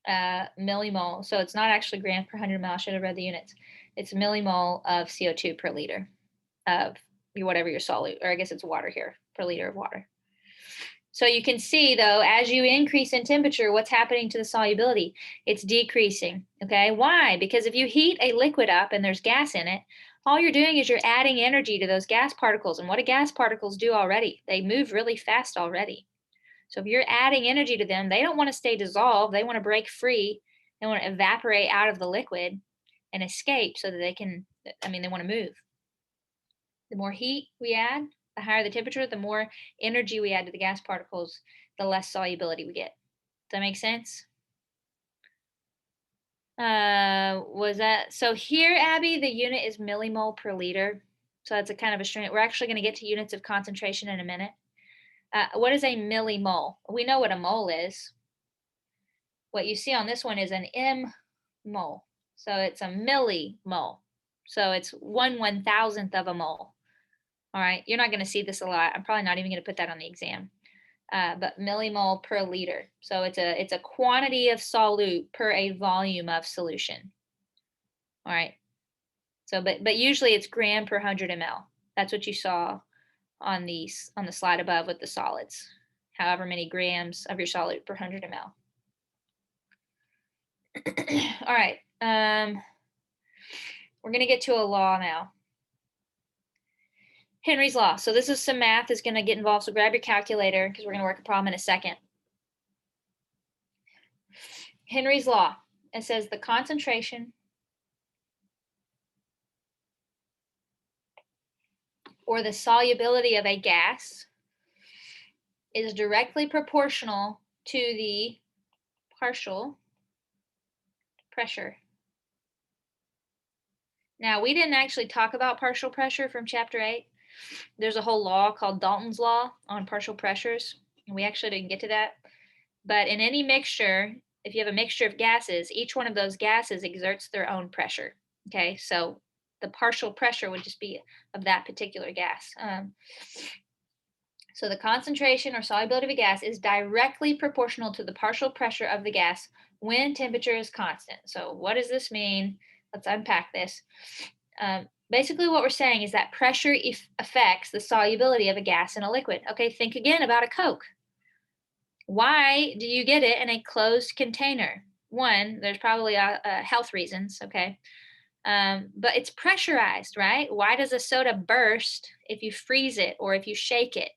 S1: millimole. So it's not actually grams per 100 ml. I should have read the units. It's millimole of CO2 per liter of whatever your solute, or I guess it's water here, per liter of water. So you can see, though, as you increase in temperature, what's happening to the solubility? It's decreasing, okay? Why? Because if you heat a liquid up and there's gas in it, all you're doing is you're adding energy to those gas particles. And what do gas particles do already? They move really fast already. So if you're adding energy to them, they don't want to stay dissolved. They want to break free. They want to evaporate out of the liquid and escape so that they can, they want to move. The more heat we add, the higher the temperature, the more energy we add to the gas particles, the less solubility we get. Does that make sense? So here, Abby, the unit is millimole per liter. So that's a kind of a strange, we're actually going to get to units of concentration in a minute. What is a millimole? We know what a mole is. What you see on this one is an m-mole. So it's a millimole. So it's 1/1000th of a mole. All right, you're not going to see this a lot. I'm probably not even going to put that on the exam. but millimole per liter. So it's a quantity of solute per a volume of solution. All right. So, but usually it's gram per 100 ml. That's what you saw on the slide above with the solids. However many grams of your solute per 100 ml. All right. We're going to get to a law now. Henry's law. So this is some math is going to get involved. So grab your calculator because we're going to work a problem in a second. Henry's law. It says the concentration or the solubility of a gas is directly proportional to the partial pressure. Now, we didn't actually talk about partial pressure from chapter 8. There's a whole law called Dalton's law on partial pressures, and we actually didn't get to that. But in any mixture, if you have a mixture of gases, each one of those gases exerts their own pressure. Okay, so the partial pressure would just be of that particular gas. So the concentration or solubility of a gas is directly proportional to the partial pressure of the gas when temperature is constant. So what does this mean? Let's unpack this. Basically what we're saying is that pressure affects the solubility of a gas in a liquid. Okay, think again about a Coke. Why do you get it in a closed container? One, there's probably health reasons, okay? But it's pressurized, right? Why does a soda burst if you freeze it or if you shake it?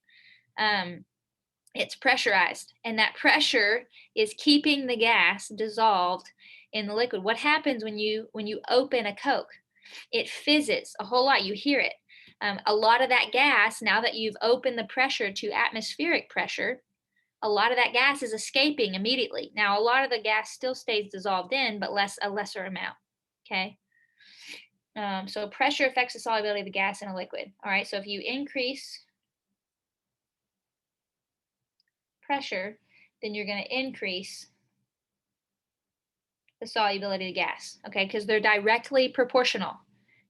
S1: It's pressurized, and that pressure is keeping the gas dissolved in the liquid. What happens when you open a Coke? It fizzes a whole lot. You hear it. A lot of that gas, now that you've opened the pressure to atmospheric pressure, a lot of that gas is escaping immediately. Now, a lot of the gas still stays dissolved in, but a lesser amount. Okay. So pressure affects the solubility of the gas in a liquid. All right. So if you increase pressure, then you're going to increase the solubility of the gas, okay, because they're directly proportional.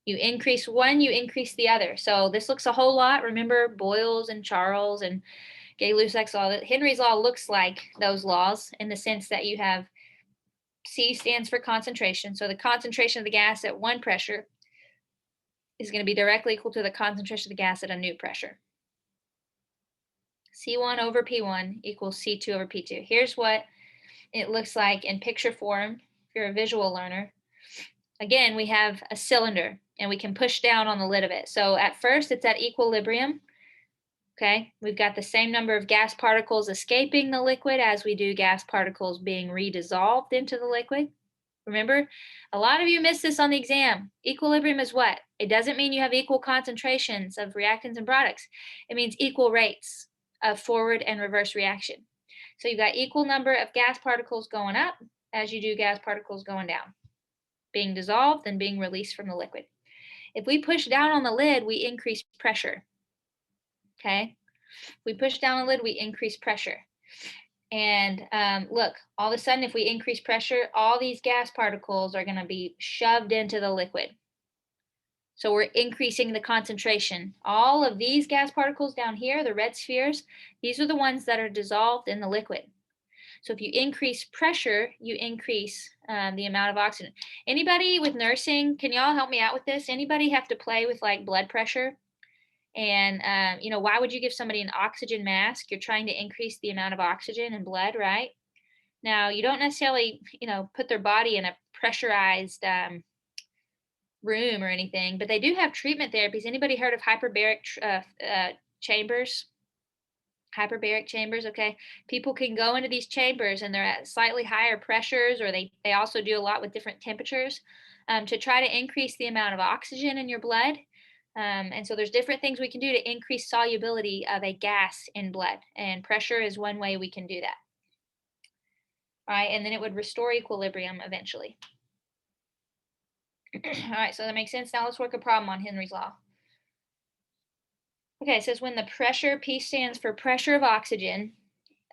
S1: You increase one, you increase the other. So this looks a whole lot. Remember Boyle's and Charles and Gay-Lussac's law. Henry's law looks like those laws in the sense that you have C stands for concentration. So the concentration of the gas at one pressure is going to be directly equal to the concentration of the gas at a new pressure. C1 over P1 equals C2 over P2. Here's what it looks like in picture form if you're a visual learner. Again, we have a cylinder and we can push down on the lid of it. So at first it's at equilibrium. Okay, we've got the same number of gas particles escaping the liquid as we do gas particles being redissolved into the liquid. Remember, a lot of you miss this on the exam. Equilibrium is what? It doesn't mean you have equal concentrations of reactants and products. It means equal rates of forward and reverse reaction. So you've got equal number of gas particles going up as you do gas particles going down, being dissolved and being released from the liquid. If we push down on the lid, we increase pressure. Okay, we push down the lid, we increase pressure. And look, all of a sudden, if we increase pressure, all these gas particles are going to be shoved into the liquid. So we're increasing the concentration. All of these gas particles down here, the red spheres, these are the ones that are dissolved in the liquid. So if you increase pressure, you increase the amount of oxygen. Anybody with nursing, can y'all help me out with this? Anybody have to play with like blood pressure? And, why would you give somebody an oxygen mask? You're trying to increase the amount of oxygen in blood, right? Now, you don't necessarily, put their body in a pressurized room or anything, but they do have treatment therapies. Anybody heard of hyperbaric chambers? Hyperbaric chambers, okay? People can go into these chambers and they're at slightly higher pressures, or they also do a lot with different temperatures to try to increase the amount of oxygen in your blood. And so there's different things we can do to increase solubility of a gas in blood, and pressure is one way we can do that. All right, and then it would restore equilibrium eventually. All right, so that makes sense. Now let's work a problem on Henry's law. Okay, it says when the pressure, P stands for pressure of oxygen,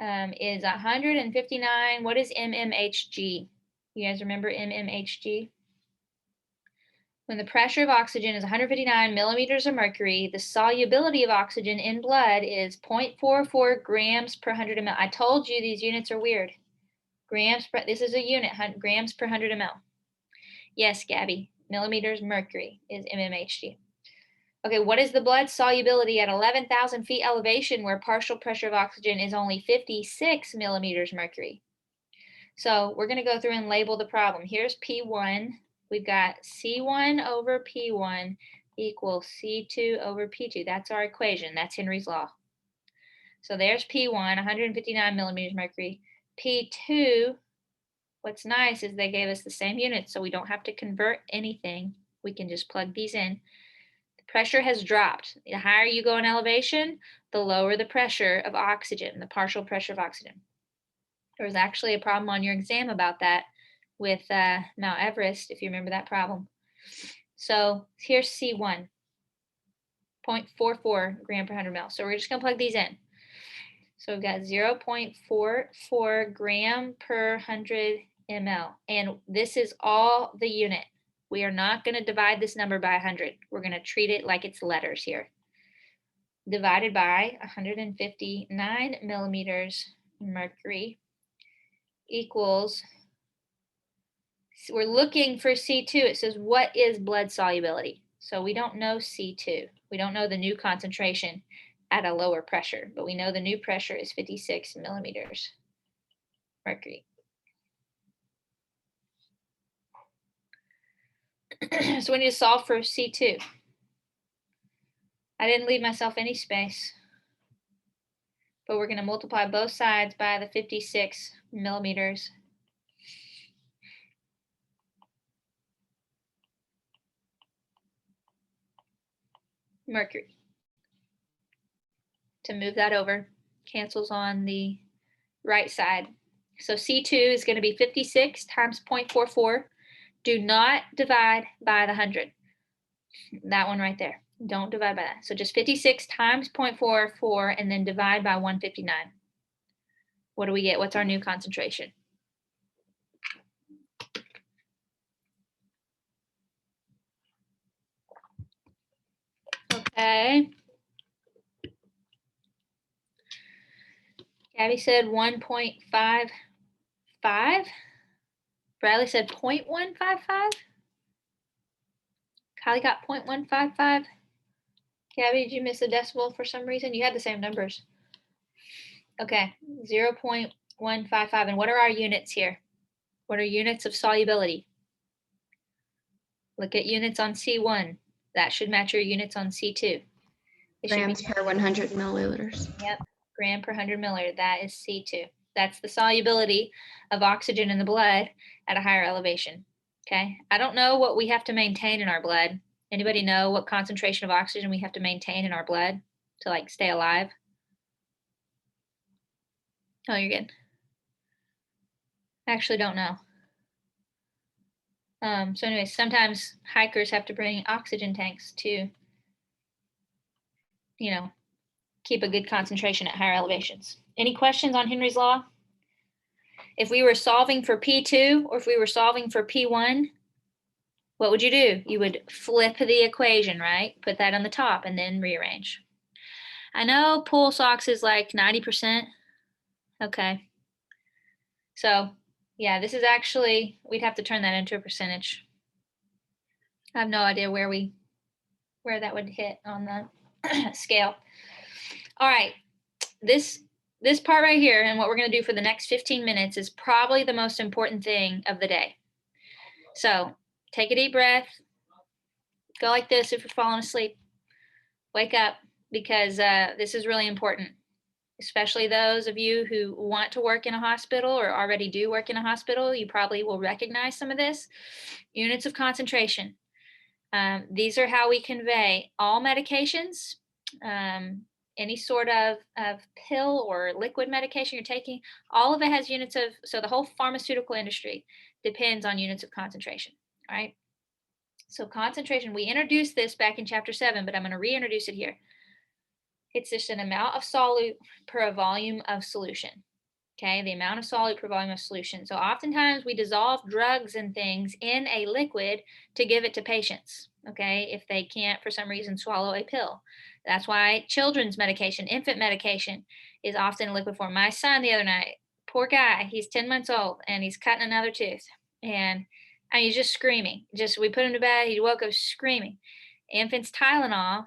S1: is 159, what is mmHg? You guys remember mmHg? When the pressure of oxygen is 159 millimeters of mercury, the solubility of oxygen in blood is 0.44 grams per 100 ml. I told you these units are weird. Grams per, this is a unit, grams per 100 ml. Yes, Gabby, millimeters mercury is mmHg. Okay, what is the blood solubility at 11,000 feet elevation where partial pressure of oxygen is only 56 millimeters mercury? So we're going to go through and label the problem. Here's P1. We've got C1 over P1 equals C2 over P2. That's our equation. That's Henry's law. So there's P1, 159 millimeters mercury. P2, what's nice is they gave us the same units, so we don't have to convert anything. We can just plug these in. The pressure has dropped. The higher you go in elevation, the lower the pressure of oxygen, the partial pressure of oxygen. There was actually a problem on your exam about that with Mount Everest, if you remember that problem. So here's C1, 0.44 gram per 100 ml. So we're just going to plug these in. So we've got 0.44 gram per 100 ml. And this is all the unit. We are not going to divide this number by 100. We're going to treat it like it's letters here. Divided by 159 millimeters mercury equals, we're looking for C2. It says, what is blood solubility? So we don't know C2. We don't know the new concentration at a lower pressure, but we know the new pressure is 56 millimeters mercury. So we need to solve for C2. I didn't leave myself any space, but we're going to multiply both sides by the 56 millimeters. Mercury. To move that over, cancels on the right side. So C2 is going to be 56 times 0.44. Do not divide by the 100. That one right there. Don't divide by that. So just 56 times 0.44 and then divide by 159. What do we get? What's our new concentration? Okay. Gabby said 1.55. Bradley said 0.155. Kylie got 0.155. Gabby, did you miss a decimal for some reason? You had the same numbers. Okay, 0.155. And what are our units here? What are units of solubility? Look at units on C1. That should match your units on C2.
S2: Grams per 100 milliliters.
S1: Yep, gram per 100 milliliter. That is C2. That's the solubility of oxygen in the blood at a higher elevation. Okay, I don't know what we have to maintain in our blood. Anybody know what concentration of oxygen we have to maintain in our blood to like stay alive? Oh, you're good. I actually don't know. So anyway, sometimes hikers have to bring oxygen tanks to, you know, keep a good concentration at higher elevations. Any questions on Henry's law? If we were solving for P2 or if we were solving for P1, what would you do? You would flip the equation, right? Put that on the top and then rearrange. I know pool socks is like 90%. Okay. So yeah, this is actually, we'd have to turn that into a percentage. I have no idea where that would hit on the scale. All right, this part right here and what we're going to do for the next 15 minutes is probably the most important thing of the day. So take a deep breath, go like this if you're falling asleep, wake up, because this is really important, especially those of you who want to work in a hospital or already do work in a hospital. You probably will recognize some of this. Units of concentration. These are how we convey all medications, any sort of pill or liquid medication you're taking, all of it has units of, so the whole pharmaceutical industry depends on units of concentration, all right? So concentration, we introduced this back in chapter 7, but I'm going to reintroduce it here. It's just an amount of solute per a volume of solution. Okay, the amount of solute per volume of solution. So oftentimes we dissolve drugs and things in a liquid to give it to patients, okay, if they can't for some reason swallow a pill. That's why children's medication, infant medication is often in liquid form. My son the other night, poor guy, he's 10 months old and he's cutting another tooth. And he's just screaming. Just we put him to bed, he woke up screaming. Infants Tylenol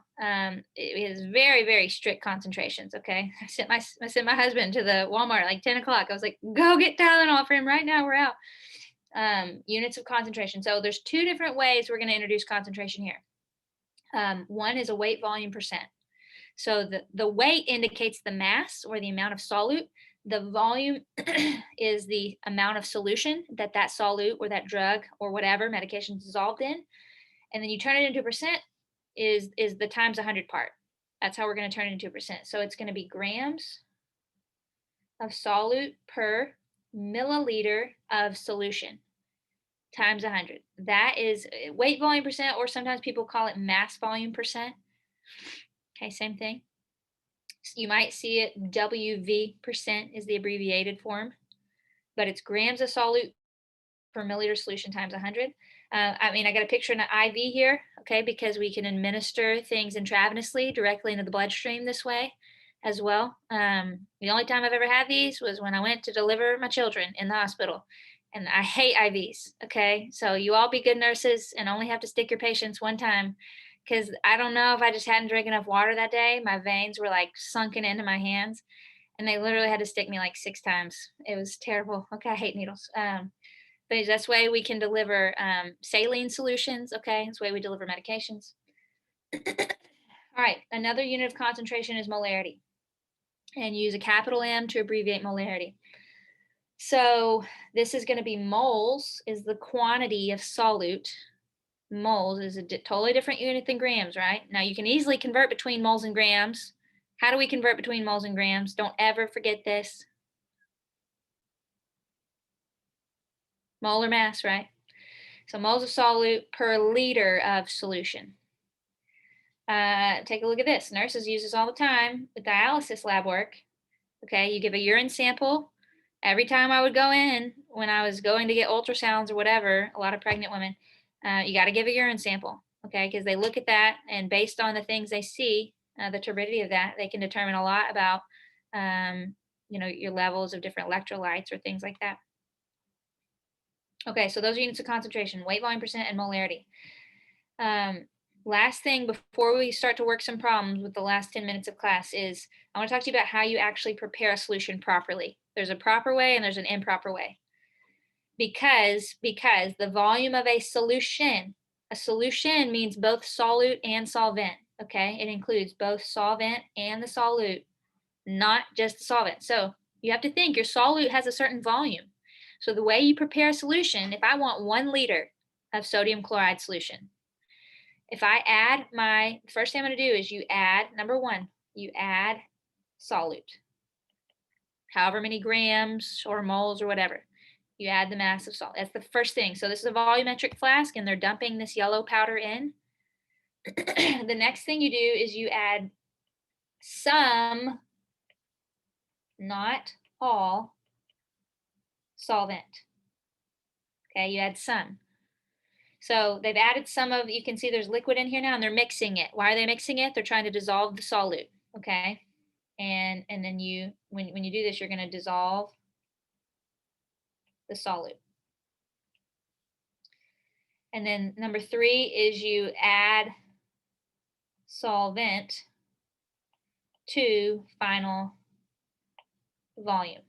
S1: it is very, very strict concentrations. Okay, I sent my husband to the Walmart at like 10 o'clock. I was like, go get Tylenol for him right now. We're out. Units of concentration. So there's two different ways we're going to introduce concentration here. One is a weight volume percent. So the weight indicates the mass or the amount of solute. The volume is the amount of solution that solute or that drug or whatever medication is dissolved in. And then you turn it into a percent is the times 100 part. That's how we're going to turn it into a percent. So it's going to be grams of solute per milliliter of solution times 100. That is weight volume percent, or sometimes people call it mass volume percent. Okay, same thing. So you might see it WV percent is the abbreviated form, but it's grams of solute per milliliter solution times 100. I got a picture in an IV here, okay, because we can administer things intravenously directly into the bloodstream this way as well. The only time I've ever had these was when I went to deliver my children in the hospital, and I hate IVs, okay? So you all be good nurses and only have to stick your patients one time, because I don't know if I just hadn't drank enough water that day. My veins were like sunken into my hands, and they literally had to stick me like 6 times. It was terrible. Okay, I hate needles. But that's way we can deliver saline solutions, okay? That's the way we deliver medications. All right, another unit of concentration is molarity. And use a capital M to abbreviate molarity. So this is going to be moles is the quantity of solute. Moles is a totally different unit than grams, right? Now you can easily convert between moles and grams. How do we convert between moles and grams? Don't ever forget this. Molar mass, right? So moles of solute per liter of solution. Take a look at this. Nurses use this all the time with dialysis lab work. Okay, you give a urine sample. Every time I would go in, when I was going to get ultrasounds or whatever, a lot of pregnant women, you got to give a urine sample, okay? Because they look at that, and based on the things they see, the turbidity of that, they can determine a lot about, your levels of different electrolytes or things like that. Okay, so those are units of concentration, weight volume percent and molarity. Last thing before we start to work some problems with the last 10 minutes of class is I want to talk to you about how you actually prepare a solution properly. There's a proper way and there's an improper way. Because the volume of a solution means both solute and solvent, okay? It includes both solvent and the solute, not just the solvent. So you have to think your solute has a certain volume. So the way you prepare a solution, if I want 1 liter of sodium chloride solution, if I add first thing I'm going to do is you add, number 1, you add solute, however many grams or moles or whatever. You add the mass of salt. That's the first thing. So this is a volumetric flask, and they're dumping this yellow powder in. The next thing you do is you add some, not all, solvent. Okay, you add some. So they've added some of, you can see there's liquid in here now, and they're mixing it. Why are they mixing it? They're trying to dissolve the solute, okay? And then you, when you do this, you're going to dissolve the solute. And then number 3 is you add solvent to final volume.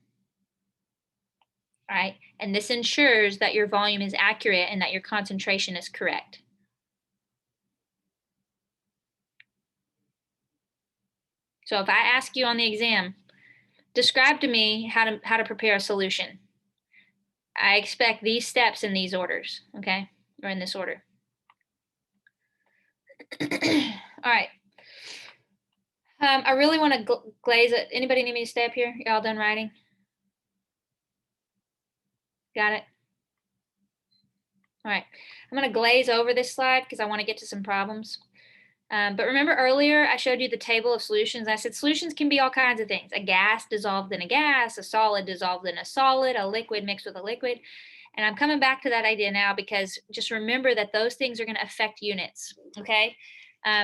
S1: All right, and this ensures that your volume is accurate and that your concentration is correct. So if I ask you on the exam, describe to me how to prepare a solution, I expect these steps in these orders, okay, or in this order. All right. I really want to glaze it. Anybody need me to stay up here? Y'all done writing? Got it? All right. I'm going to glaze over this slide because I want to get to some problems. But remember earlier, I showed you the table of solutions. I said solutions can be all kinds of things. A gas dissolved in a gas, a solid dissolved in a solid, a liquid mixed with a liquid. And I'm coming back to that idea now because just remember that those things are going to affect units, okay?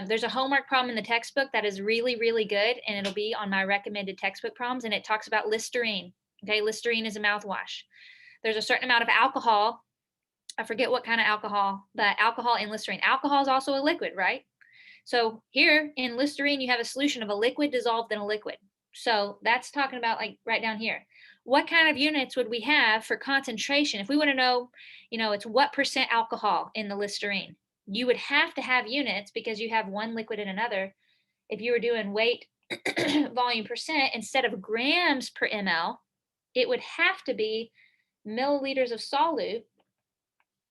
S1: There's a homework problem in the textbook that is really, really good, and it'll be on my recommended textbook problems, and it talks about Listerine, okay? Listerine is a mouthwash. There's a certain amount of alcohol. I forget what kind of alcohol, but alcohol in Listerine. Alcohol is also a liquid, right? So here in Listerine, you have a solution of a liquid dissolved in a liquid. So that's talking about like right down here. What kind of units would we have for concentration? If we want to know, it's what percent alcohol in the Listerine, you would have to have units because you have one liquid in another. If you were doing weight volume percent instead of grams per ml, it would have to be milliliters of solute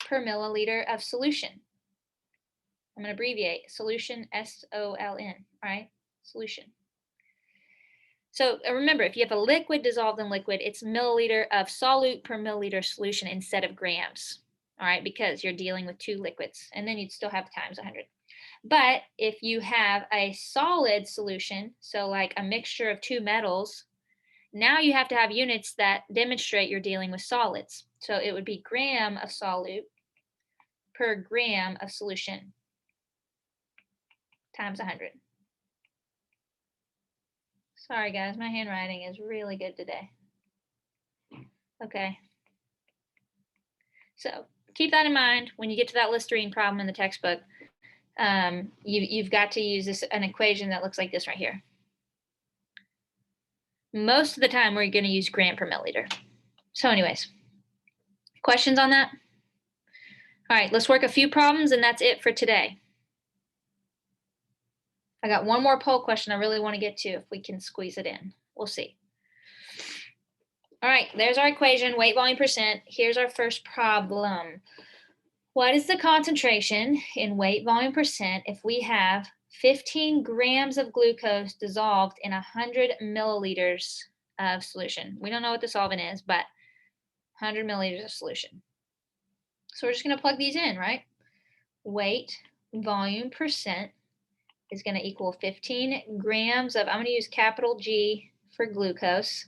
S1: per milliliter of solution. I'm going to abbreviate solution, SOLN, right? Solution. So remember, if you have a liquid dissolved in liquid, it's milliliter of solute per milliliter solution instead of grams, all right? Because you're dealing with two liquids, and then you'd still have times 100. But if you have a solid solution, so like a mixture of two metals, now you have to have units that demonstrate you're dealing with solids. So it would be gram of solute per gram of solution times 100. Sorry guys, my handwriting is really good today. Okay. So keep that in mind when you get to that Listerine problem in the textbook. You've got to use an equation that looks like this right here. Most of the time we're going to use gram per milliliter. So anyways, questions on that? All right, let's work a few problems and that's it for today. I got one more poll question I really want to get to if we can squeeze it in. We'll see. All right, there's our equation, weight volume percent. Here's our first problem. What is the concentration in weight volume percent if we have 15 grams of glucose dissolved in 100 milliliters of solution? We don't know what the solvent is, but 100 milliliters of solution. So we're just going to plug these in, right? Weight volume percent is going to equal 15 grams of, I'm going to use capital G for glucose,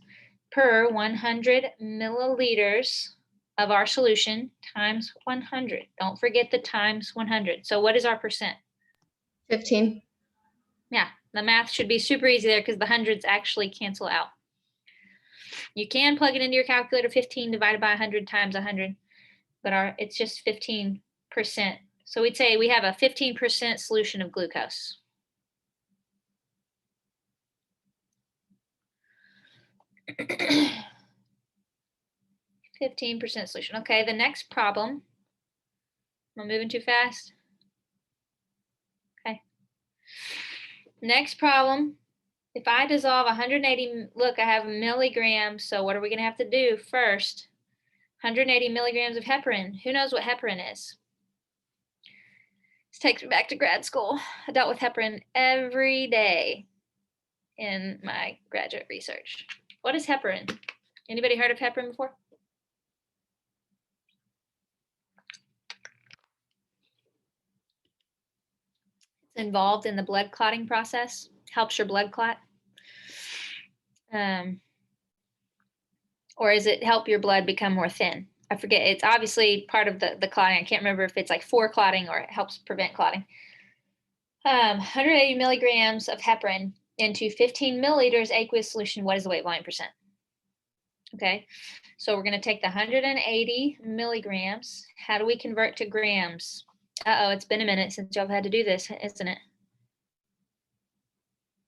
S1: per 100 milliliters of our solution times 100. Don't forget the times 100. So what is our percent?
S2: 15.
S1: Yeah, the math should be super easy there because the hundreds actually cancel out. You can plug it into your calculator, 15 divided by 100 times 100, but it's just 15%. So we'd say we have a 15% solution of glucose. (15% 15% solution. Okay, the next problem. Am I moving too fast? Okay. Next problem. If I dissolve 180, look, I have milligrams. So what are we going to have to do first? 180 milligrams of heparin. Who knows what heparin is? This takes me back to grad school. I dealt with heparin every day in my graduate research. What is heparin? Anybody heard of heparin before? It's involved in the blood clotting process, helps your blood clot. Or is it help your blood become more thin? I forget. It's obviously part of the clotting. I can't remember if it's like for clotting or it helps prevent clotting. 180 milligrams of heparin into 15 milliliters aqueous solution. What is the weight volume percent? Okay, so we're going to take the 180 milligrams. How do we convert to grams? Uh-oh, it's been a minute since y'all have had to do this, isn't it?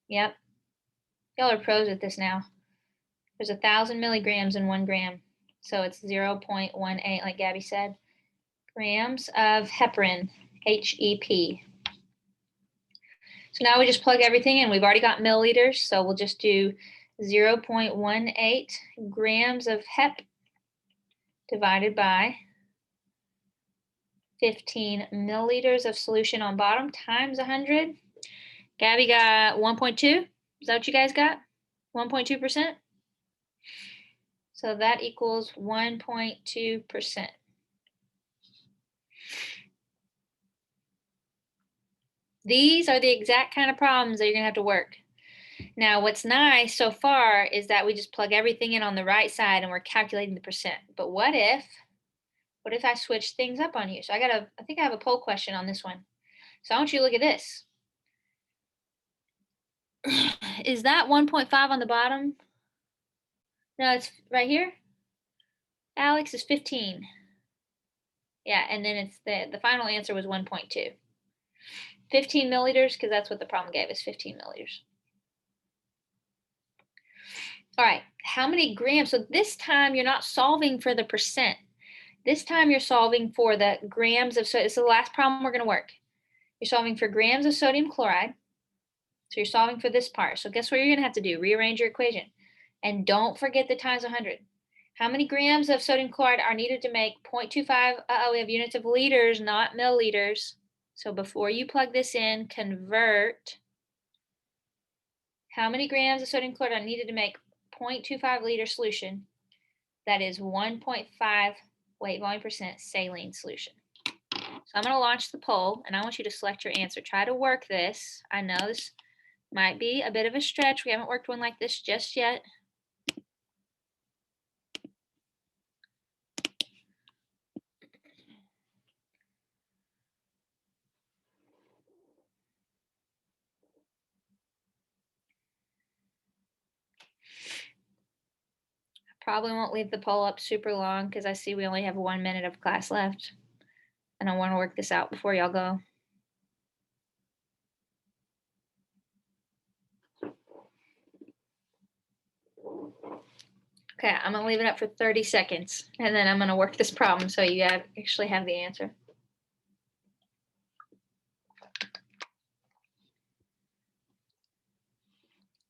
S1: Yep. Y'all are pros at this now. There's 1,000 milligrams in 1 gram. So it's 0.18, like Gabby said. Grams of heparin, HEP. So now we just plug everything in. We've already got milliliters, so we'll just do 0.18 grams of hep divided by 15 milliliters of solution on bottom times 100. Gabby got 1.2. Is that what you guys got? 1.2%? So that equals 1.2%. These are the exact kind of problems that you're gonna have to work. Now, what's nice so far is that we just plug everything in on the right side and we're calculating the percent. But what if I switch things up on you? So I think I have a poll question on this one. So I want you to look at this. Is that 1.5 on the bottom? No, it's right here. Alex is 15. Yeah, and then it's the final answer was 1.2. 15 milliliters, because that's what the problem gave us, 15 milliliters. All right, how many grams? So this time you're not solving for the percent. This time you're solving for the grams of sodium. This is the last problem we're gonna work. You're solving for grams of sodium chloride. So you're solving for this part. So guess what you're gonna have to do? Rearrange your equation. And don't forget the times 100. How many grams of sodium chloride are needed to make 0.25? We have units of liters, not milliliters. So before you plug this in, convert. How many grams of sodium chloride are needed to make 0.25 liter solution? That is 1.5 weight volume percent saline solution. So I'm going to launch the poll and I want you to select your answer. Try to work this. I know this might be a bit of a stretch. We haven't worked one like this just yet. Probably won't leave the poll up super long because I see we only have 1 minute of class left. And I want to work this out before y'all go. Okay, I'm gonna leave it up for 30 seconds and then I'm gonna work this problem so you actually have the answer.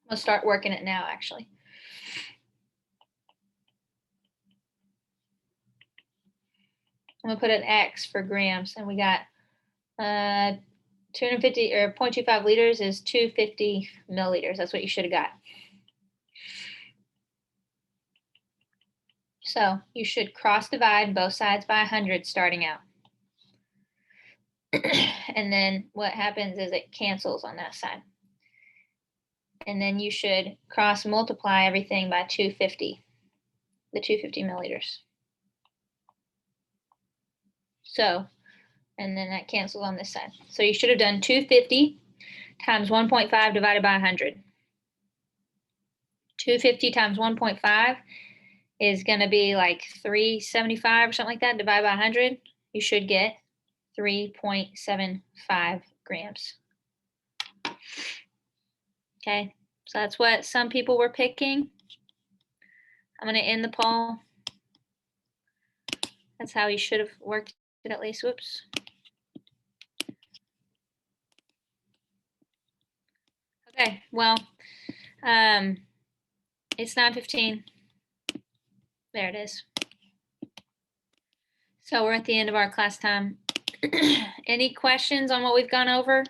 S1: I'll start working it now, actually. I'm gonna put an X for grams, and we got 250 or 0.25 liters is 250 milliliters. That's what you should have got. So you should cross divide both sides by 100 starting out. And then what happens is it cancels on that side. And then you should cross multiply everything by 250, the 250 milliliters. So, and then that cancels on this side. So you should have done 250 times 1.5 divided by 100. 250 times 1.5 is going to be like 375 or something like that. Divided by 100, you should get 3.75 grams. Okay, so that's what some people were picking. I'm going to end the poll. That's how you should have worked it at least. Whoops. Okay, well, it's 9:15. There it is. So we're at the end of our class time. Any questions on what we've gone over?